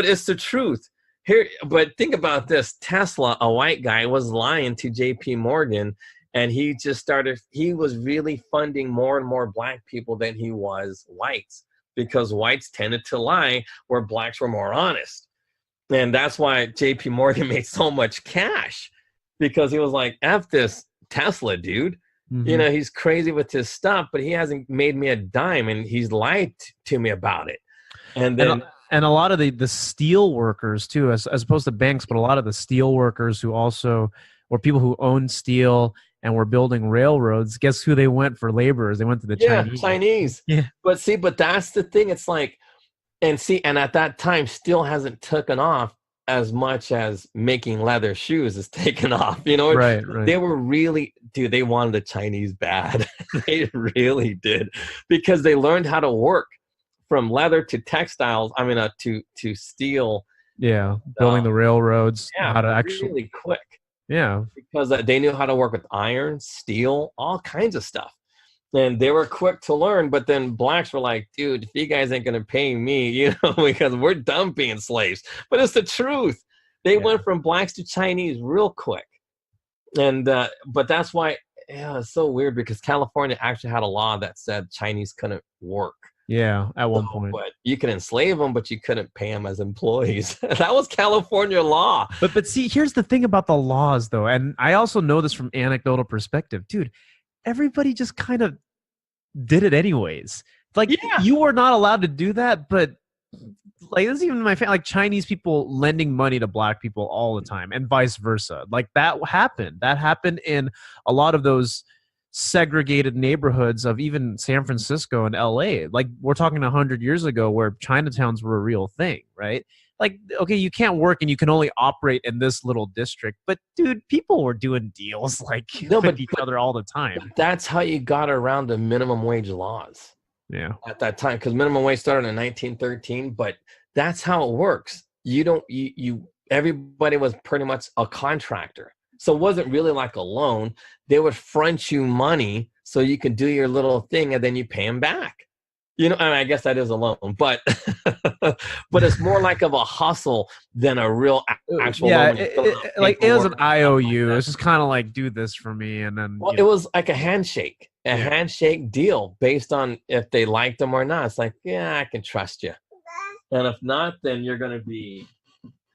it's the truth. Here, but think about this. Tesla, a white guy, was lying to J.P. Morgan, and he was really funding more and more black people than he was whites, because whites tended to lie where blacks were more honest. And that's why J.P. Morgan made so much cash, because he was like, F this Tesla dude. Mm-hmm. He's crazy with his stuff, but he hasn't made me a dime, and he's lied to me about it. And then... And a lot of the steel workers too, as opposed to banks, but a lot of the steel workers who also, or people who own steel and were building railroads, guess who they went for laborers? They went to the Chinese. Yeah. But that's the thing. It's like, and at that time, steel hasn't taken off as much as making leather shoes is taken off. Right. They were really, dude, they wanted the Chinese bad. They really did, because they learned how to work. From leather to textiles, to steel. Yeah, building the railroads. Yeah, how to actually really quick. Yeah, because they knew how to work with iron, steel, all kinds of stuff, and they were quick to learn. But then blacks were like, "Dude, if you guys ain't gonna pay me, because we're done being slaves." But it's the truth. They went from blacks to Chinese real quick, and but that's why it's so weird, because California actually had a law that said Chinese couldn't work. Yeah, at one point. But you could enslave them, but you couldn't pay them as employees. That was California law. But see, here's the thing about the laws, though, and I also know this from anecdotal perspective. Dude, everybody just kind of did it anyways. Like, you were not allowed to do that, but like, this is even my family, like Chinese people lending money to black people all the time, and vice versa. Like, that happened. That happened in a lot of those segregated neighborhoods of even San Francisco and LA. Like, we're talking 100 years ago, where Chinatowns were a real thing, right? Like, okay, you can't work and you can only operate in this little district, but dude, people were doing deals like with each other all the time. That's how you got around the minimum wage laws. Yeah, at that time, because minimum wage started in 1913, but that's how it works. Everybody was pretty much a contractor. So it wasn't really like a loan. They would front you money so you can do your little thing and then you pay them back. You know, and I guess that is a loan, but but it's more like of a hustle than a real actual loan. It was an IOU. It's just kind of like, do this for me, and then it was like a handshake, handshake deal based on if they liked them or not. It's like, yeah, I can trust you, and if not, then you're gonna be,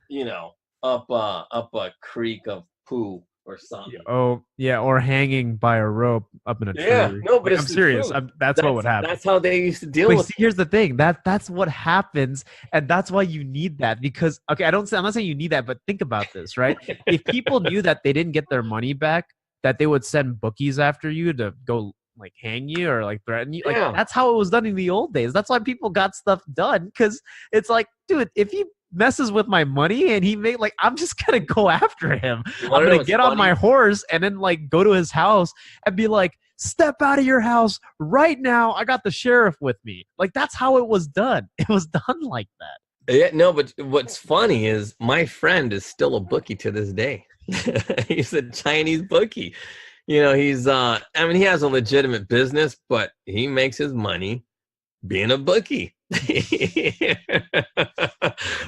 you know, up a creek of poo or something. Oh yeah, or hanging by a rope up in a tree. Yeah, no, but I'm serious. That's what would happen. That's how they used to deal with. See, here's the thing. That's what happens, and that's why you need that. Because I'm not saying you need that, but think about this, right? If people knew that they didn't get their money back, that they would send bookies after you to go like hang you or like threaten you. Like that's how it was done in the old days. That's why people got stuff done, because it's like, dude, if he messes with my money and I'm just gonna go after him. I'm gonna get on my horse and then like go to his house and be like, step out of your house right now. I got the sheriff with me. Like, that's how it was done. It was done like that. Yeah, no, but what's funny is my friend is still a bookie to this day. He's a Chinese bookie. You know, he has a legitimate business, but he makes his money being a bookie.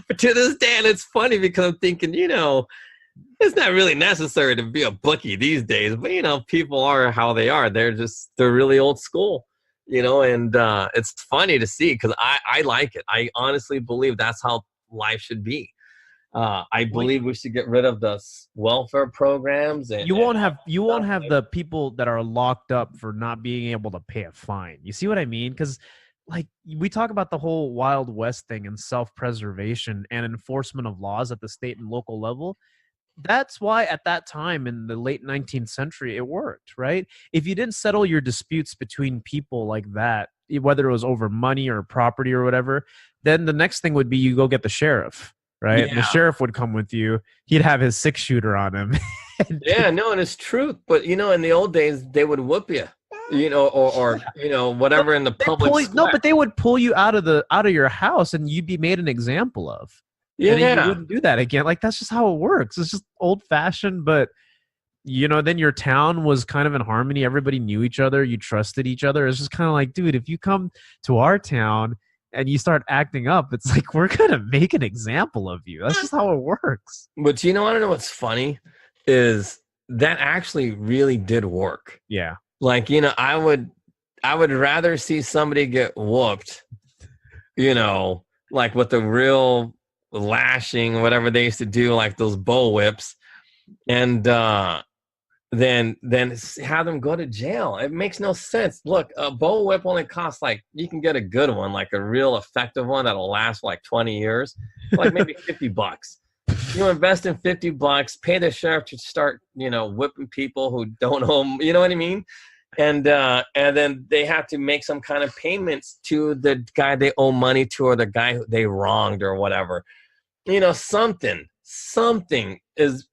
But to this day, and it's funny because I'm thinking, you know, it's not really necessary to be a bookie these days, but you know, people are how they are. They're really old school, you know, and it's funny to see because I like it. I honestly believe that's how life should be. I believe we should get rid of the welfare programs, and you won't have the people that are locked up for not being able to pay a fine. You see what I mean? Because like we talk about the whole Wild West thing and self-preservation and enforcement of laws at the state and local level. That's why at that time in the late 19th century, it worked, right? If you didn't settle your disputes between people like that, whether it was over money or property or whatever, then the next thing would be you go get the sheriff, right? Yeah. And the sheriff would come with you. He'd have his 6-shooter on him. Yeah, no, and it's truth. But, you know, in the old days, they would whoop you. You know, or you know, whatever in the public. No, but they would pull you out of your house, and you'd be made an example of. Yeah, and then you wouldn't do that again. Like, that's just how it works. It's just old fashioned, but you know, then your town was kind of in harmony. Everybody knew each other. You trusted each other. It's just kind of like, dude, if you come to our town and you start acting up, it's like we're gonna make an example of you. That's just how it works. But you know, I don't know what's funny is that actually really did work. Yeah. Like, you know, I would rather see somebody get whooped, you know, like with the real lashing, whatever they used to do, like those bull whips, and then have them go to jail. It makes no sense. Look, a bull whip only costs, like, you can get a good one, like a real effective one that'll last like 20 years, like maybe $50. You invest in $50, pay the sheriff to start, you know, whipping people who don't owe them, you know what I mean? And then they have to make some kind of payments to the guy they owe money to, or the guy who they wronged or whatever. You know, something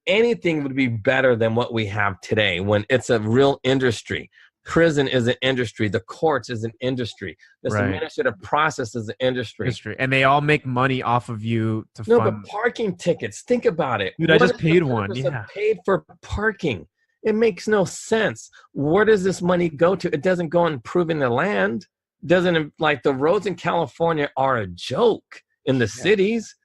anything would be better than what we have today when it's a real industry. Prison is an industry. The courts is an industry. This administrative process is an industry. And they all make money off of you to fund. But parking tickets, think about it. Dude, I just paid one. Yeah. Paid for parking. It makes no sense. Where does this money go to? It doesn't go on improving the land. Doesn't, like, the roads in California are a joke in the cities.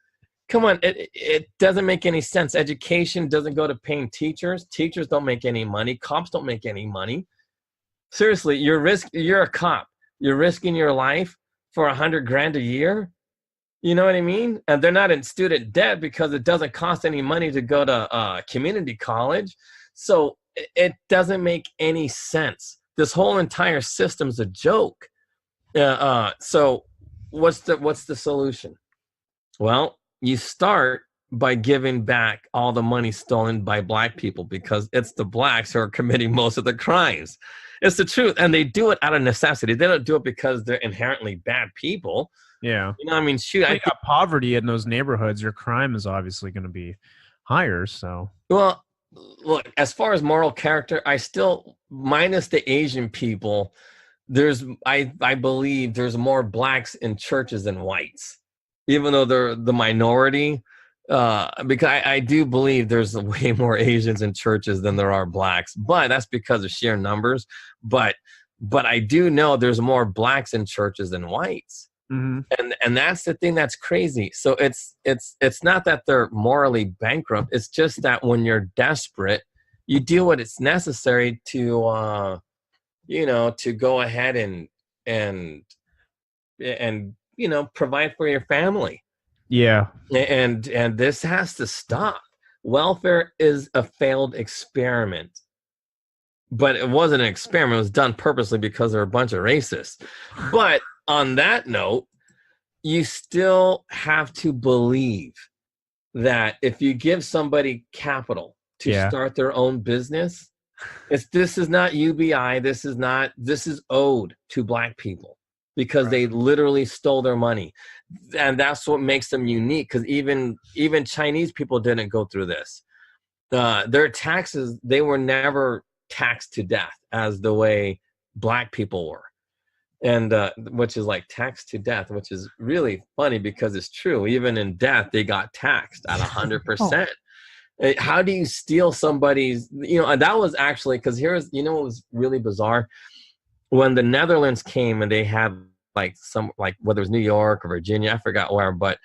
Come on, it doesn't make any sense. Education doesn't go to paying teachers. Teachers don't make any money. Cops don't make any money. Seriously, you're a cop. You're risking your life for $100,000 a year. You know what I mean? And they're not in student debt because it doesn't cost any money to go to community college. So it doesn't make any sense. This whole entire system's a joke. So what's the solution? Well, you start by giving back all the money stolen by black people, because it's the blacks who are committing most of the crimes. It's the truth. And they do it out of necessity. They don't do it because they're inherently bad people. Yeah. You know, I mean, shoot. I got poverty in those neighborhoods. Your crime is obviously going to be higher. So, well, look, as far as moral character, I still, minus the Asian people, I believe there's more blacks in churches than whites, even though they're the minority. Because I do believe there's way more Asians in churches than there are blacks, but that's because of sheer numbers. But but I do know there's more blacks in churches than whites. And that's the thing that's crazy. So it's not that they're morally bankrupt. It's just that when you're desperate, you do what it's necessary to to go ahead and provide for your family. Yeah. And this has to stop. Welfare is a failed experiment. But it wasn't an experiment. It was done purposely because they're a bunch of racists. But on that note, you still have to believe that if you give somebody capital to start their own business, this is not UBI. This is owed to black people because they literally stole their money. And that's what makes them unique, because even Chinese people didn't go through this. Their taxes, they were never taxed to death as the way black people were. And which is like taxed to death, which is really funny because it's true. Even in death, they got taxed at 100%. How do you steal somebody's, and that was actually, because here's, what was really bizarre? When the Netherlands came and they had whether it was New York or Virginia, I forgot where, but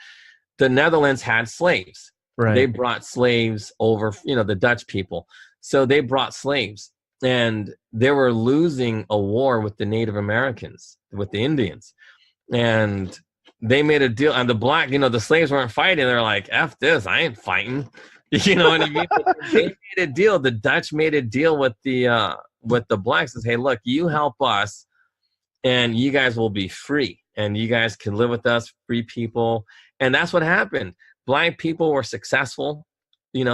the Netherlands had slaves. Right. They brought slaves over, the Dutch people. So they brought slaves. And they were losing a war with the Native Americans, with the Indians. And they made a deal. And the slaves weren't fighting. They're like, F this, I ain't fighting. You know what I mean? They made a deal. The Dutch made a deal with the blacks and says, hey, look, you help us and you guys will be free. And you guys can live with us, free people. And that's what happened. Black people were successful,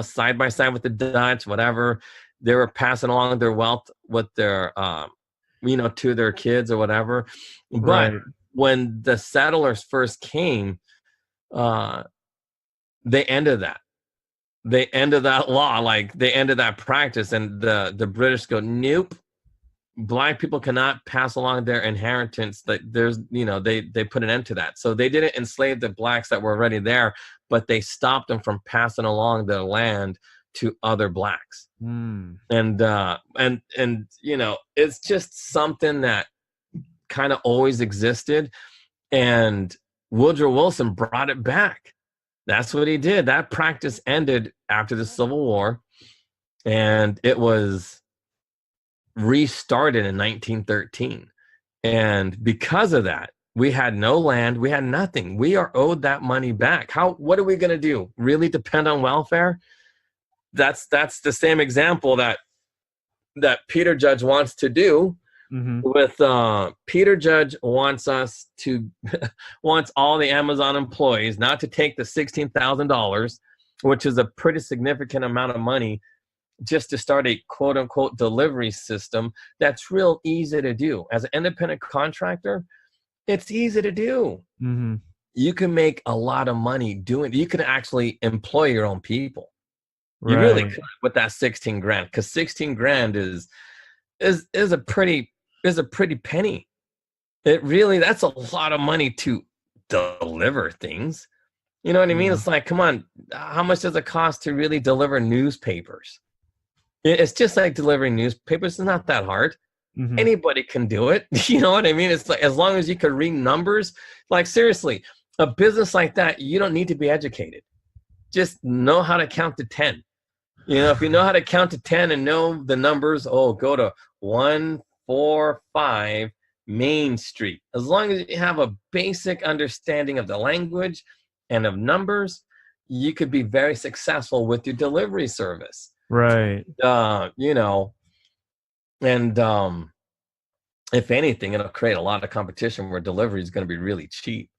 side by side with the Dutch, whatever. They were passing along their wealth with their, to their kids or whatever. But when the settlers first came, they ended that. They ended that law, they ended that practice. And the British go, nope, black people cannot pass along their inheritance. That there's, they put an end to that. So they didn't enslave the blacks that were already there, but they stopped them from passing along their land to other blacks. And it's just something that kind of always existed, and Woodrow Wilson brought it back. That's what he did. That practice ended after the Civil War, and it was restarted in 1913. And because of that, we had no land, we had nothing. We are owed that money back. What are we going to do? Really depend on welfare? That's the same example that Peter Judge wants to do. With Peter Judge wants all the Amazon employees not to take the $16,000, which is a pretty significant amount of money, just to start a quote unquote delivery system that's real easy to do. As an independent contractor, it's easy to do. You can make a lot of money doing. You can actually employ your own people. You really could with that 16 grand, because 16 grand is a pretty penny. It really, that's a lot of money to deliver things. You know what I mean? It's like, come on, how much does it cost to really deliver newspapers? It's just like delivering newspapers. It's not that hard. Anybody can do it. You know what I mean? It's like, as long as you can read numbers, like seriously, a business like that, you don't need to be educated. Just know how to count to 10. If you know how to count to 10 and know the numbers, go to 145 Main Street. As long as you have a basic understanding of the language and of numbers, you could be very successful with your delivery service. Right. If anything, it'll create a lot of competition where delivery is going to be really cheap.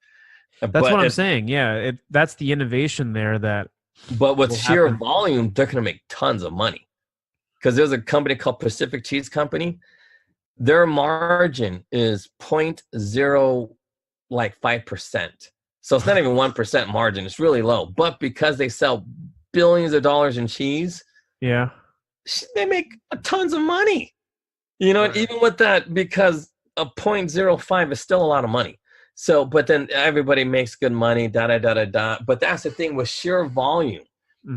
That's what I'm saying. Yeah, that's the innovation there. But with sheer volume, they're going to make tons of money. Because there's a company called Pacific Cheese Company. Their margin is 0.05%. So it's not even 1% margin. It's really low. But because they sell billions of dollars in cheese, they make tons of money. And even with that, because a 0.05 is still a lot of money. So, but then everybody makes good money, But that's the thing with sheer volume.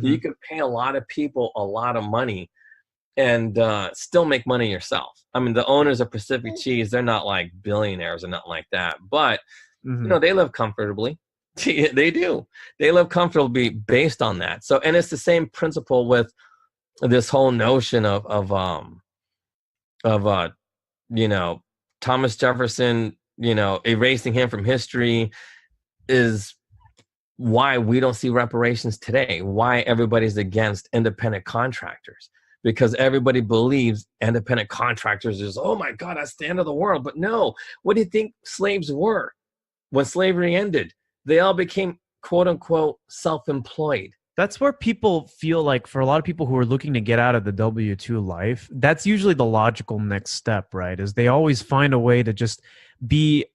You can pay a lot of people a lot of money and still make money yourself. I mean, the owners of Pacific Cheese, they're not like billionaires or nothing like that, but they live comfortably. They do. They live comfortably based on that. So, and it's the same principle with this whole notion of Thomas Jefferson, erasing him from history is why we don't see reparations today, why everybody's against independent contractors, because everybody believes independent contractors is, oh my God, that's the end of the world. But no, what do you think slaves were when slavery ended? They all became, quote unquote, self-employed. That's where people feel like, for a lot of people who are looking to get out of the W-2 life, that's usually the logical next step, right? Is they always find a way to just be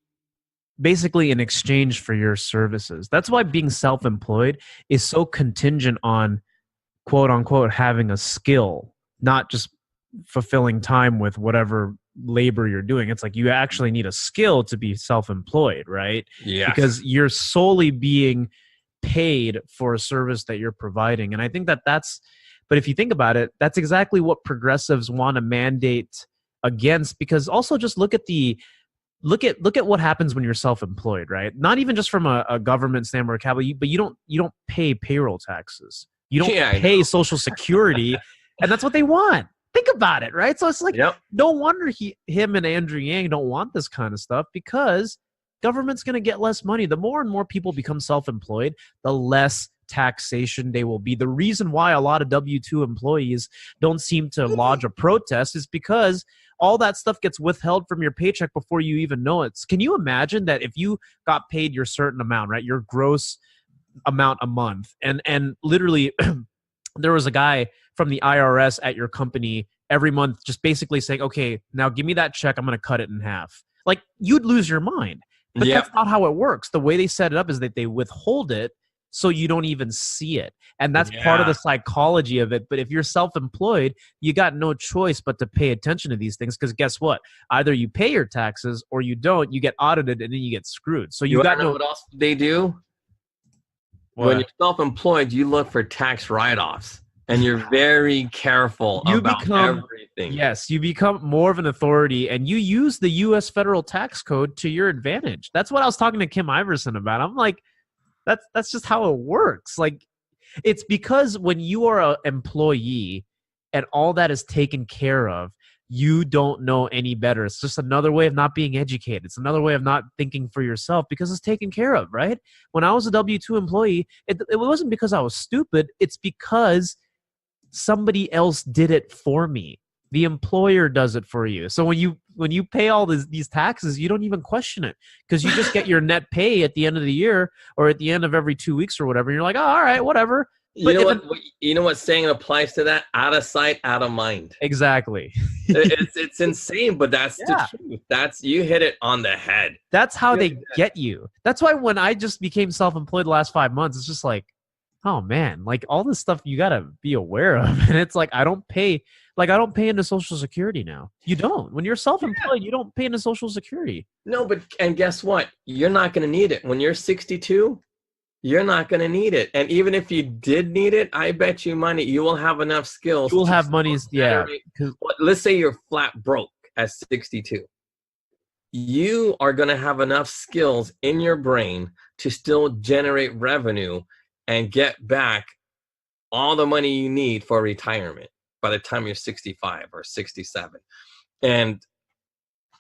basically in exchange for your services. That's why being self-employed is so contingent on, quote unquote, having a skill, not just fulfilling time with whatever labor you're doing. It's like you actually need a skill to be self-employed, right? Yeah. Because you're solely being paid for a service that you're providing. And I think that's, but if you think about it, that's exactly what progressives want to mandate against, because also just look at what happens when you're self-employed, right? Not even just from a government standpoint, but you don't pay payroll taxes. You don't pay Social Security, and that's what they want. Think about it, right? So it's like, no wonder him and Andrew Yang don't want this kind of stuff, because government's going to get less money. The more and more people become self-employed, the less taxation they will be. The reason why a lot of W-2 employees don't seem to lodge a protest is because all that stuff gets withheld from your paycheck before you even know it. Can you imagine that if you got paid your certain amount, right, your gross amount a month, and literally there was a guy from the IRS at your company every month just basically saying, okay, now give me that check, I'm going to cut it in half. Like, you'd lose your mind. But that's not how it works. The way they set it up is that they withhold it so you don't even see it. And that's part of the psychology of it. But if you're self-employed, you got no choice but to pay attention to these things, because guess what? Either you pay your taxes or you don't. You get audited and then you get screwed. So you got know what else they do? What? When you're self-employed, you look for tax write-offs. And you're very careful about everything. Yes, you become more of an authority, and you use the U.S. federal tax code to your advantage. That's what I was talking to Kim Iverson about. I'm like, that's just how it works. Like, it's because when you are an employee and all that is taken care of, you don't know any better. It's just another way of not being educated. It's another way of not thinking for yourself, because it's taken care of, right? When I was a W-2 employee, it wasn't because I was stupid. It's because somebody else did it for me. The employer does it for you. So when you pay all these taxes, you don't even question it, because you just get your net pay at the end of the year or at the end of every 2 weeks or whatever. And you're like, oh, all right, whatever. But you know what saying applies to that? Out of sight, out of mind. Exactly. it's insane, but that's the truth. You hit it on the head. That's how they get you. That's why when I just became self-employed the last 5 months, it's just like, oh man, like all this stuff you got to be aware of. And it's like, I don't pay into Social Security now. You don't. When you're self-employed, you don't pay into Social Security. No, and guess what? You're not going to need it. When you're 62, you're not going to need it. And even if you did need it, I bet you money, you will have enough skills. You will have money. Yeah. Let's say you're flat broke at 62. You are going to have enough skills in your brain to still generate revenue and get back all the money you need for retirement by the time you're 65 or 67. And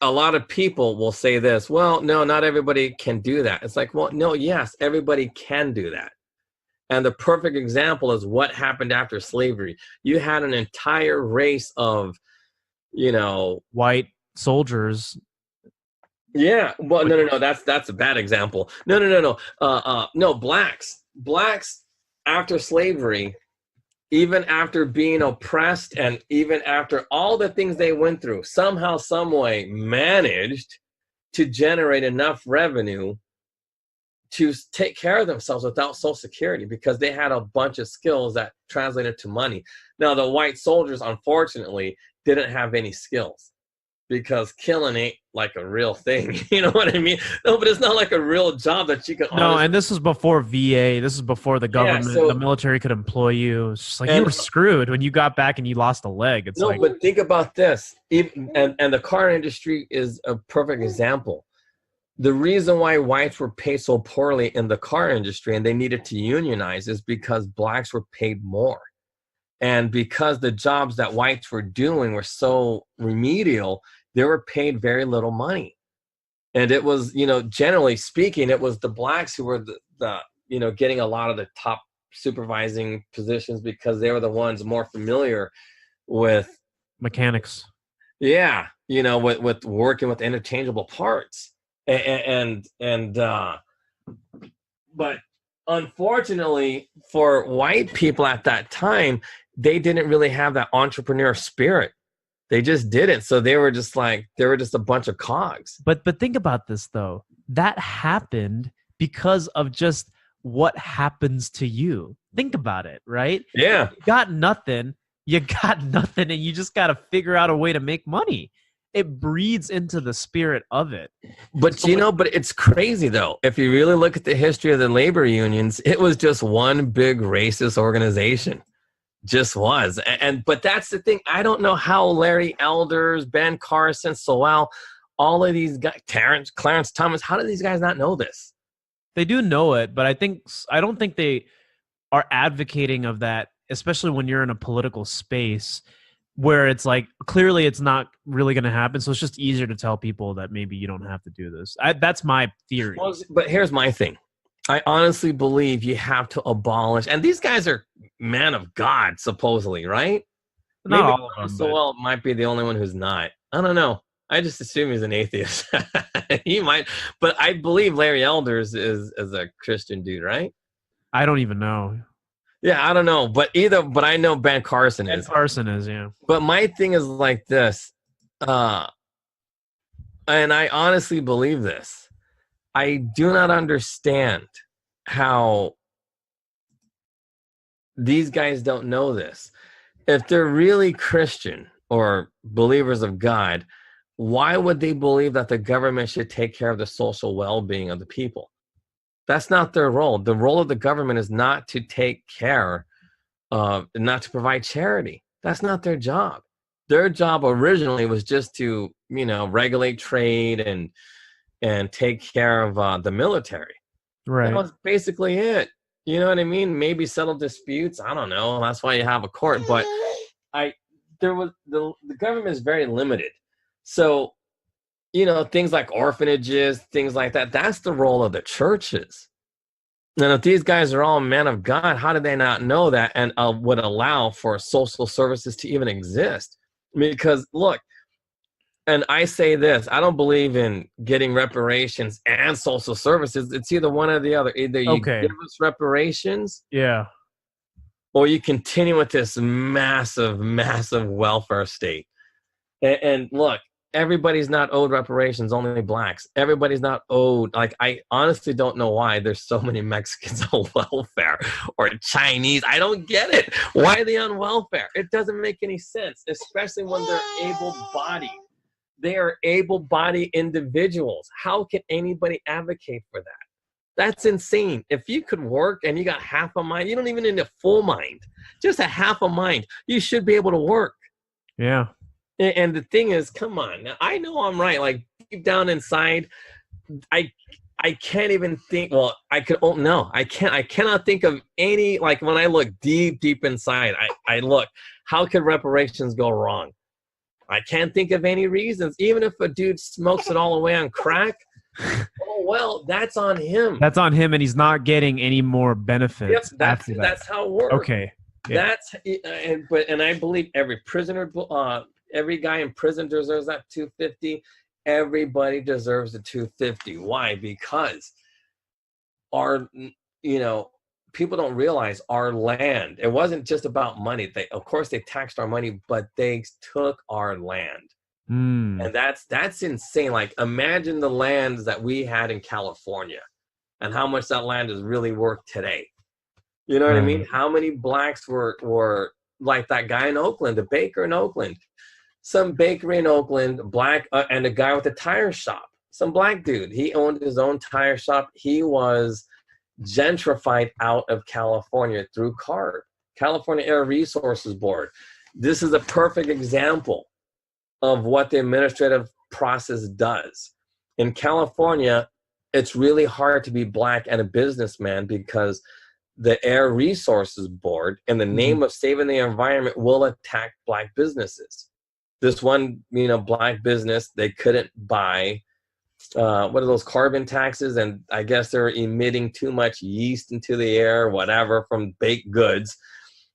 a lot of people will say this, well, no, not everybody can do that. It's like, well, no, yes, everybody can do that. And the perfect example is what happened after slavery. You had an entire race of, white soldiers. Yeah. Well, no. That's a bad example. No, blacks after slavery, even after being oppressed and even after all the things they went through, somehow, some way managed to generate enough revenue to take care of themselves without Social Security, because they had a bunch of skills that translated to money. Now, the white soldiers, unfortunately, didn't have any skills. because killing ain't like a real thing. You know what I mean? No, but it's not like a real job that you can. No, and this is before VA. This is before the government, the military could employ you. It's just like you were screwed when you got back and you lost a leg. It's like, but think about this. And the car industry is a perfect example. The reason why whites were paid so poorly in the car industry and they needed to unionize is because blacks were paid more. And because the jobs that whites were doing were so remedial, they were paid very little money. And it was, generally speaking, it was the blacks who were the getting a lot of the top supervising positions because they were the ones more familiar with mechanics. Yeah. With working with interchangeable parts. But unfortunately for white people at that time, they didn't really have that entrepreneur spirit. They just didn't. So they were just a bunch of cogs. But think about this though. That happened because of just what happens to you. Think about it, right? Yeah. You got nothing, and you just got to figure out a way to make money. It breeds into the spirit of it. But but it's crazy though. If you really look at the history of the labor unions, it was just one big racist organization. Just was. But that's the thing. I don't know how Larry Elders, Ben Carson, Sowell, all of these guys, Clarence Thomas, how do these guys not know this? They do know it, but I don't think they are advocating of that, especially when you're in a political space where it's like, clearly it's not really going to happen. So it's just easier to tell people that maybe you don't have to do this. That's my theory. Well, but here's my thing. I honestly believe you have to abolish, and these guys are men of God, supposedly, right? Not Maybe all of them, Sowell might be the only one who's not. I don't know. I just assume he's an atheist. He might, but I believe Larry Elders is a Christian dude, right? I don't even know. Yeah, I don't know, but I know Ben Carson is. Ben Carson is, yeah. But my thing is like this, and I honestly believe this. I do not understand how these guys don't know this. If they're really Christian or believers of God, why would they believe that the government should take care of the social well-being of the people? That's not their role. The role of the government is not to take care of, not to provide charity. That's not their job. Their job originally was just to, regulate trade and take care of the military. Right. That was basically it. You know what I mean? Maybe settle disputes. I don't know. That's why you have a court. But the government is very limited. So, things like orphanages, things like that, that's the role of the churches. And if these guys are all men of God, how did they not know that and would allow for social services to even exist? Because look, and I say this, I don't believe in getting reparations and social services. It's either one or the other. Either you give us reparations, or you continue with this massive, massive welfare state. And look, everybody's not owed reparations, only blacks. Everybody's not owed. Like, I honestly don't know why there's so many Mexicans on welfare or Chinese. I don't get it. Why are they on welfare? It doesn't make any sense, especially when they're able-bodied. They are able-bodied individuals. How can anybody advocate for that? That's insane. If you could work and you got half a mind, you don't even need a full mind, just a half a mind, you should be able to work. Yeah. And the thing is, come on. Now, I know I'm right. Like, deep down inside, I can't even think. Well, I cannot think of any. Like, when I look deep inside, I look. How could reparations go wrong? I can't think of any reasons. Even if a dude smokes it all away on crack, oh well, that's on him. That's on him, and he's not getting any more benefits. Yep, that's how it works. Okay. Yeah. And I believe every prisoner. Every guy in prison deserves that $250. Everybody deserves the $250. Why? Because people don't realize our land. It wasn't just about money. Of course, they taxed our money, but they took our land. And that's insane. Like, imagine the lands that we had in California and how much that land is really worth today. You know what I mean? How many blacks were like that guy in Oakland, the baker in Oakland? some bakery in Oakland, black, and a guy with a tire shop, some black dude. He owned his own tire shop. He was gentrified out of California through CARB, California Air Resources Board. This is a perfect example of what the administrative process does. In California, it's really hard to be black and a businessman because the Air Resources Board, in the name of saving the environment, will attack black businesses. This one, black business, they couldn't buy, what are those carbon taxes? And I guess they're emitting too much yeast into the air, whatever, from baked goods,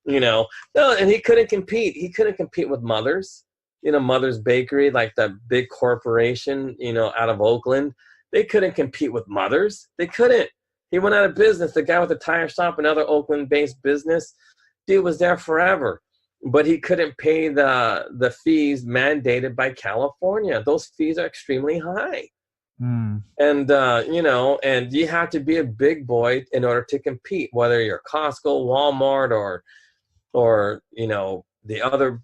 No, and he couldn't compete. He couldn't compete with Mother's, Mother's Bakery, like that big corporation, out of Oakland. They couldn't compete with Mother's. They couldn't. He went out of business. The guy with the tire shop, another Oakland-based business, dude was there forever. But he couldn't pay the fees mandated by California. Those fees are extremely high. And, and you have to be a big boy in order to compete, whether you're Costco, Walmart, or the other,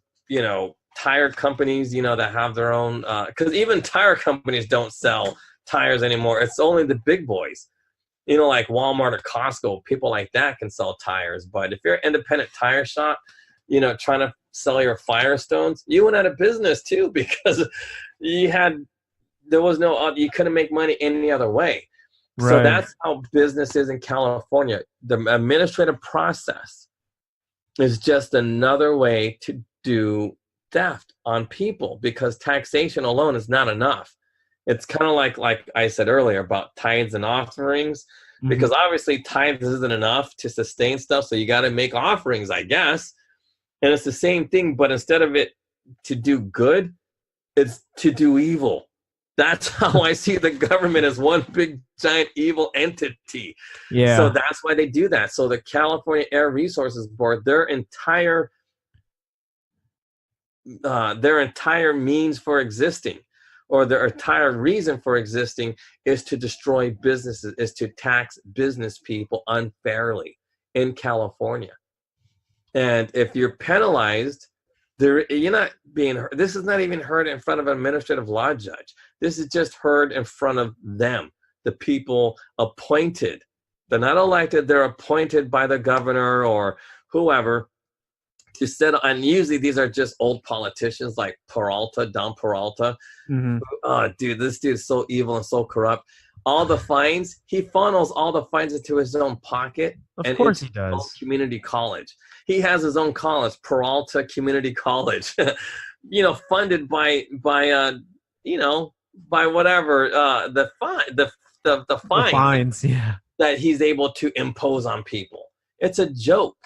tire companies, that have their own, because even tire companies don't sell tires anymore. It's only the big boys, like Walmart or Costco, people like that can sell tires. But if you're an independent tire shop, trying to sell your Firestones, you went out of business too, because you couldn't make money any other way. Right. So that's how business is in California. The administrative process is just another way to do theft on people, because taxation alone is not enough. It's kind of like I said earlier about tithes and offerings, because obviously tithes isn't enough to sustain stuff. So you got to make offerings, I guess. And it's the same thing, but instead of it to do good, it's to do evil. That's how I see the government as one big giant evil entity. Yeah. So that's why they do that. So the California Air Resources Board, their entire means for existing, or their entire reason for existing, is to destroy businesses, is to tax business people unfairly in California. And if you're penalized, you're not being heard. This is not even heard in front of an administrative law judge. This is just heard in front of them, the people appointed. They're not elected. They're appointed by the governor or whoever to settle. And usually these are just old politicians like Don Peralta. Oh, dude, this dude's so evil and so corrupt. All the fines, he funnels all the fines into his own pocket. Of course he does. Community college. He has his own college, Peralta Community College, funded by whatever the fines, that he's able to impose on people. It's a joke.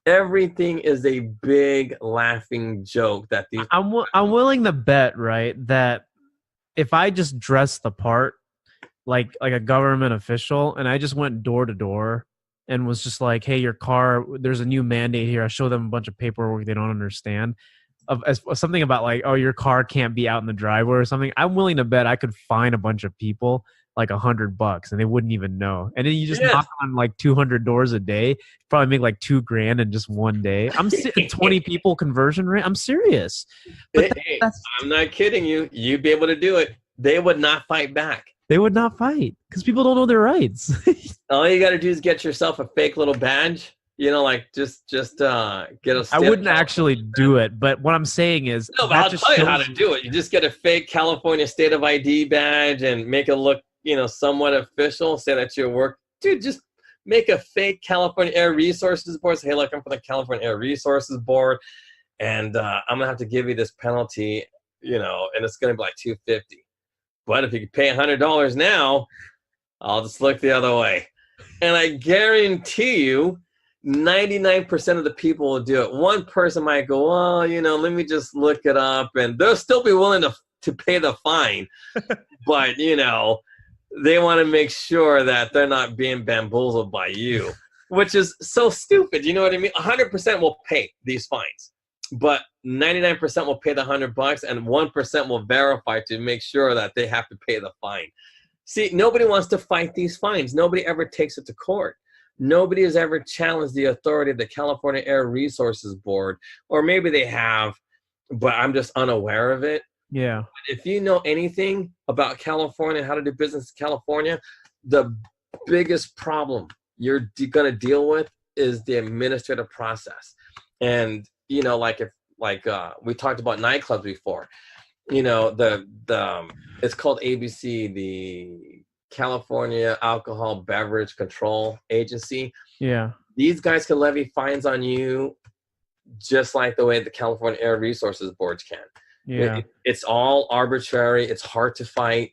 Everything is a big laughing joke that these. I'm willing to bet, right, that if I just dress the part like a government official and I just went door to door and was just like, hey, your car, there's a new mandate here. I show them a bunch of paperwork they don't understand. Something about like, oh, your car can't be out in the driveway or something. I'm willing to bet I could fine a bunch of people like $100 and they wouldn't even know. And then you just knock on like 200 doors a day, probably make like $2,000 in just one day. 20 people conversion rate. I'm serious. But I'm not kidding you. You'd be able to do it. They would not fight back. They would not fight because people don't know their rights. All you got to do is get yourself a fake little badge. Like just get a. I wouldn't actually do it, but what I'm saying is, no, but I'll tell you how to do it. You just get a fake California State of ID badge and make it look, somewhat official. Say that you work, dude. Just make a fake California Air Resources Board. Say, hey, look, I'm from the California Air Resources Board, and I'm gonna have to give you this penalty, and it's gonna be like $250. But if you could pay $100 now, I'll just look the other way. And I guarantee you, 99% of the people will do it. One person might go, well, let me just look it up. And they'll still be willing to pay the fine. But, they want to make sure that they're not being bamboozled by you, which is so stupid. You know what I mean? 100% will pay these fines. But 99% will pay the $100 and 1% will verify to make sure that they have to pay the fine. See, nobody wants to fight these fines. Nobody ever takes it to court. Nobody has ever challenged the authority of the California Air Resources Board, or maybe they have, but I'm just unaware of it. Yeah. If you know anything about California, how to do business in California, the biggest problem you're going to deal with is the administrative process. And, you know, like we talked about nightclubs before, you know, it's called ABC, the California Alcohol Beverage Control Agency. Yeah. These guys can levy fines on you just like the way the California Air Resources Boards can. Yeah. It's all arbitrary. It's hard to fight.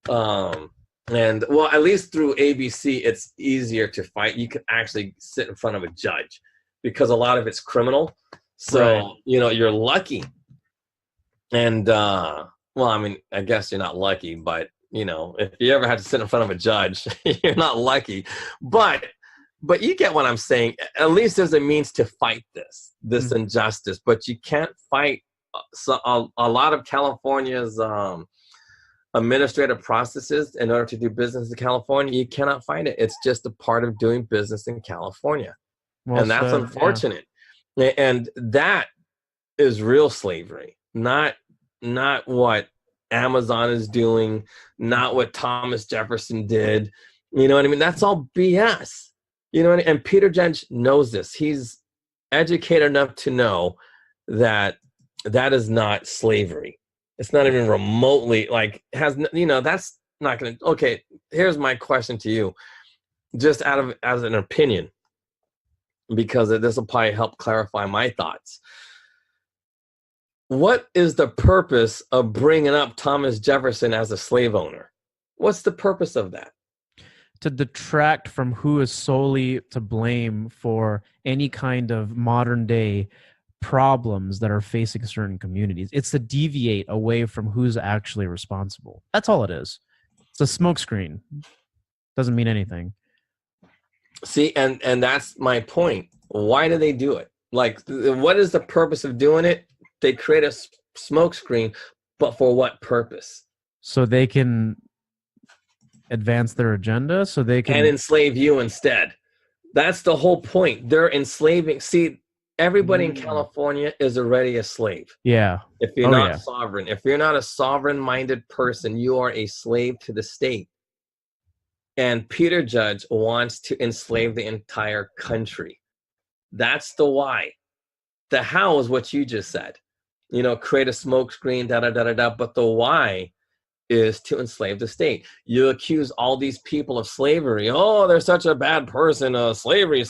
And well, at least through ABC, it's easier to fight. You can actually sit in front of a judge because a lot of it's criminal. So, right. You know, you're lucky. And, well, I mean, I guess you're not lucky, but, you know, if you ever had to sit in front of a judge, you're not lucky. But you get what I'm saying. At least there's a means to fight this injustice, but you can't fight. So a lot of California's administrative processes in order to do business in California, you cannot fight it. It's just a part of doing business in California. Well, and that's unfortunate. Yeah. And that is real slavery, not what Amazon is doing, not what Thomas Jefferson did. You know what I mean? That's all BS. You know what I mean? And Peter Judge knows this. He's educated enough to know that is not slavery. It's not even remotely that's not going to, okay, here's my question to you, just as an opinion, because this will probably help clarify my thoughts. What is the purpose of bringing up Thomas Jefferson as a slave owner? What's the purpose of that? To detract from who is solely to blame for any kind of modern day problems that are facing certain communities. It's to deviate away from who's actually responsible. That's all it is. It's a smokescreen. Doesn't mean anything. See, and that's my point. Why do they do it? Like, what is the purpose of doing it? They create a smokescreen, but for what purpose? So they can advance their agenda, so they can... And enslave you instead. That's the whole point. They're enslaving. See, everybody in California is already a slave. Yeah. If you're not sovereign, if you're not a sovereign-minded person, you are a slave to the state. And Peter Judge wants to enslave the entire country. That's the why. The how is what you just said. You know, create a smokescreen, da-da-da-da-da. But the why is to enslave the state. You accuse all these people of slavery. Oh, they're such a bad person. Slavery.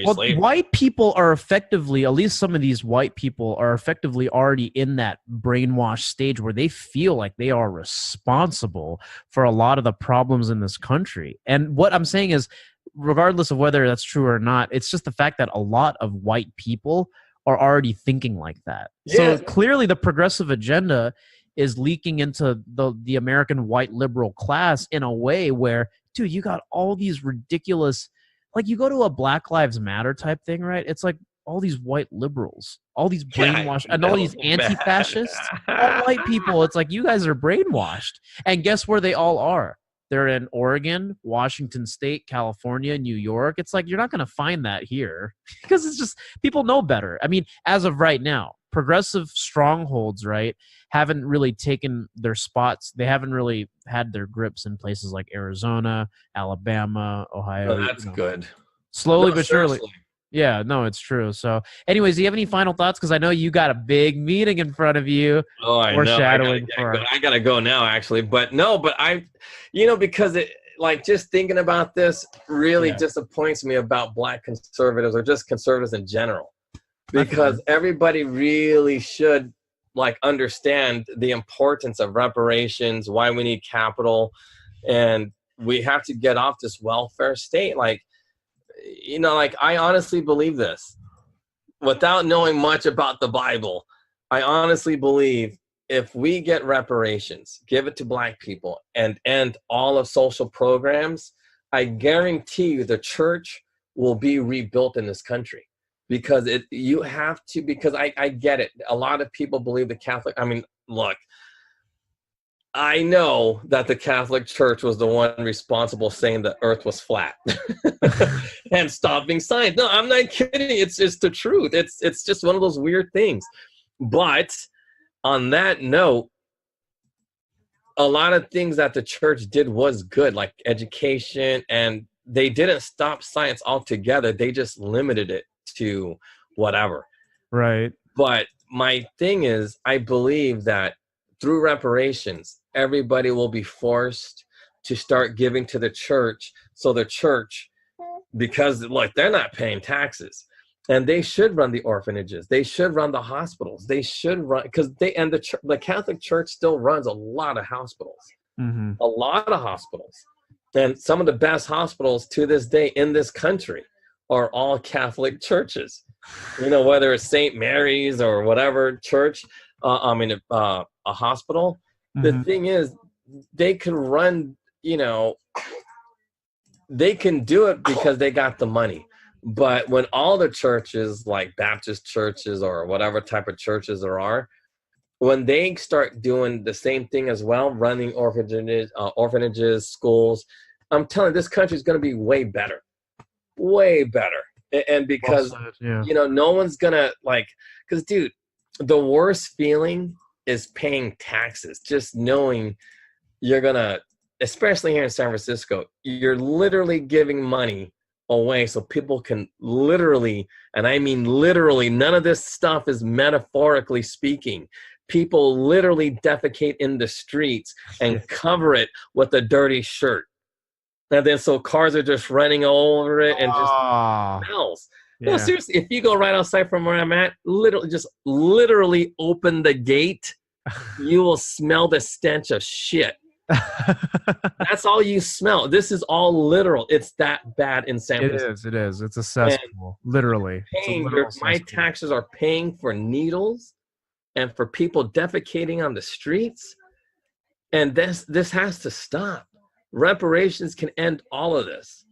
Well, white people are effectively, at least some of these white people are effectively already in that brainwashed stage where they feel like they are responsible for a lot of the problems in this country. And what I'm saying is, regardless of whether that's true or not, it's just the fact that a lot of white people are already thinking like that. Yeah. So clearly the progressive agenda is leaking into the American white liberal class in a way where, dude, you got all these ridiculous, like you go to a Black Lives Matter type thing, right? It's like all these white liberals, all these brainwashed, and all these anti-fascists, all white people. It's like, you guys are brainwashed. And guess where they all are? They're in Oregon, Washington State, California, New York. It's like, you're not going to find that here because it's just, people know better. I mean, as of right now, progressive strongholds, right, haven't really taken their spots. They haven't really had their grips in places like Arizona, Alabama, Ohio. Oh, that's good. Slowly but surely. Yeah, no, it's true. So anyways, do you have any final thoughts? Because I know you got a big meeting in front of you. Oh, I know. I gotta go now, actually. But because it, like, just thinking about this really disappoints me about Black conservatives, or just conservatives in general. Because everybody really should, like, understand the importance of reparations, why we need capital, and we have to get off this welfare state. Like, you know, like, I honestly believe this. Without knowing much about the Bible, I honestly believe if we get reparations, give it to Black people, and end all of social programs, I guarantee you the church will be rebuilt in this country. Because I get it. A lot of people believe the Catholic, I mean, look, I know that the Catholic Church was the one responsible saying the earth was flat and stop being science. No, I'm not kidding. It's just the truth. It's just one of those weird things. But on that note, a lot of things that the church did was good, like education, and they didn't stop science altogether. They just limited it to whatever. Right. But my thing is, I believe that through reparations, everybody will be forced to start giving to the church. So the church, because look, they're not paying taxes, and they should run the orphanages. They should run the hospitals. They should run, because the Catholic Church still runs a lot of hospitals, a lot of hospitals, and some of the best hospitals to this day in this country are all Catholic churches. You know, whether it's St. Mary's or whatever church, a hospital. The thing is, they can run. You know, they can do it because they got the money. But when all the churches, like Baptist churches or whatever type of churches there are, when they start doing the same thing as well, running orphanages, schools, I'm telling you, this country is going to be way better. And because, you know, no one's going to because, dude, the worst feeling is paying taxes. Just knowing you're going to, especially here in San Francisco, you're literally giving money away so people can literally, and I mean literally, none of this stuff is metaphorically speaking. People literally defecate in the streets and cover it with a dirty shirt. And then so cars are just running all over it and just smells. Yeah. No, seriously, if you go right outside from where I'm at, literally open the gate, you will smell the stench of shit. That's all you smell. This is all literal. It's that bad in San Francisco. It is. It's a cesspool, literally. My taxes are paying for needles and for people defecating on the streets. And this has to stop. Reparations can end all of this.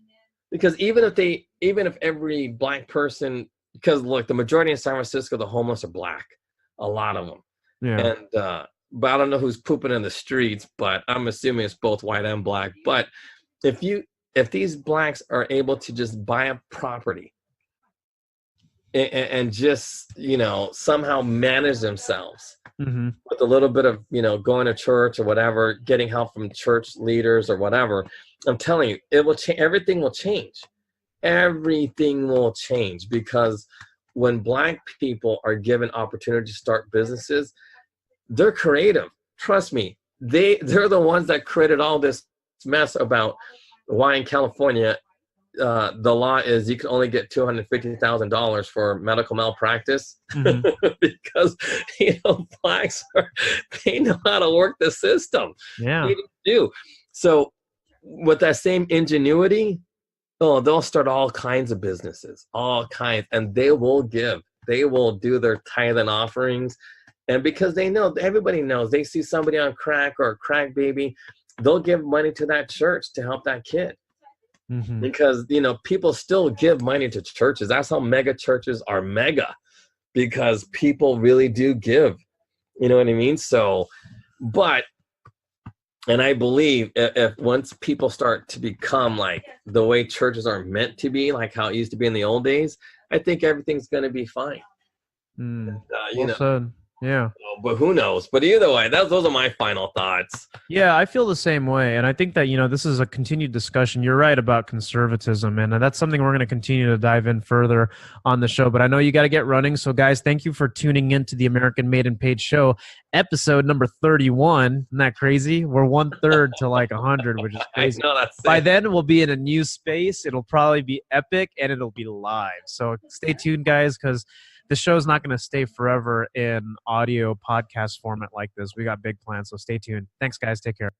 Because even if every black person, because look, the majority in San Francisco, the homeless are black. A lot of them. Yeah. And but I don't know who's pooping in the streets, but I'm assuming it's both white and black. But if these blacks are able to just buy a property and just, you know, somehow manage themselves with a little bit of, you know, going to church or whatever, getting help from church leaders or whatever, I'm telling you, it will change. Everything will change. Everything will change, because when black people are given opportunity to start businesses, they're creative. Trust me. They're the ones that created all this mess about why in California the law is you can only get $250,000 for medical malpractice because, you know, blacks they know how to work the system. Yeah, they do. So with that same ingenuity, they'll start all kinds of businesses, all kinds, and they will give. They will do their tithe and offerings. And because they know, everybody knows, they see somebody on crack or a crack baby, they'll give money to that church to help that kid. Because, you know, people still give money to churches. That's how mega churches are mega, because people really do give. You know what I mean? So, and I believe if once people start to become like the way churches are meant to be, like how it used to be in the old days, I think everything's going to be fine. You know. Said. Yeah. But who knows? But either way, those are my final thoughts. Yeah, I feel the same way. And I think that, you know, this is a continued discussion. You're right about conservatism. And that's something we're going to continue to dive in further on the show. But I know you got to get running. So, guys, thank you for tuning in to the American Made and Paid Show, episode number 31. Isn't that crazy? We're 1/3 to like 100, which is crazy. I know, that's By then, we'll be in a new space. It'll probably be epic, and it'll be live. So stay tuned, guys, because the show's not going to stay forever in audio podcast format like this. We got big plans, so stay tuned. Thanks, guys. Take care.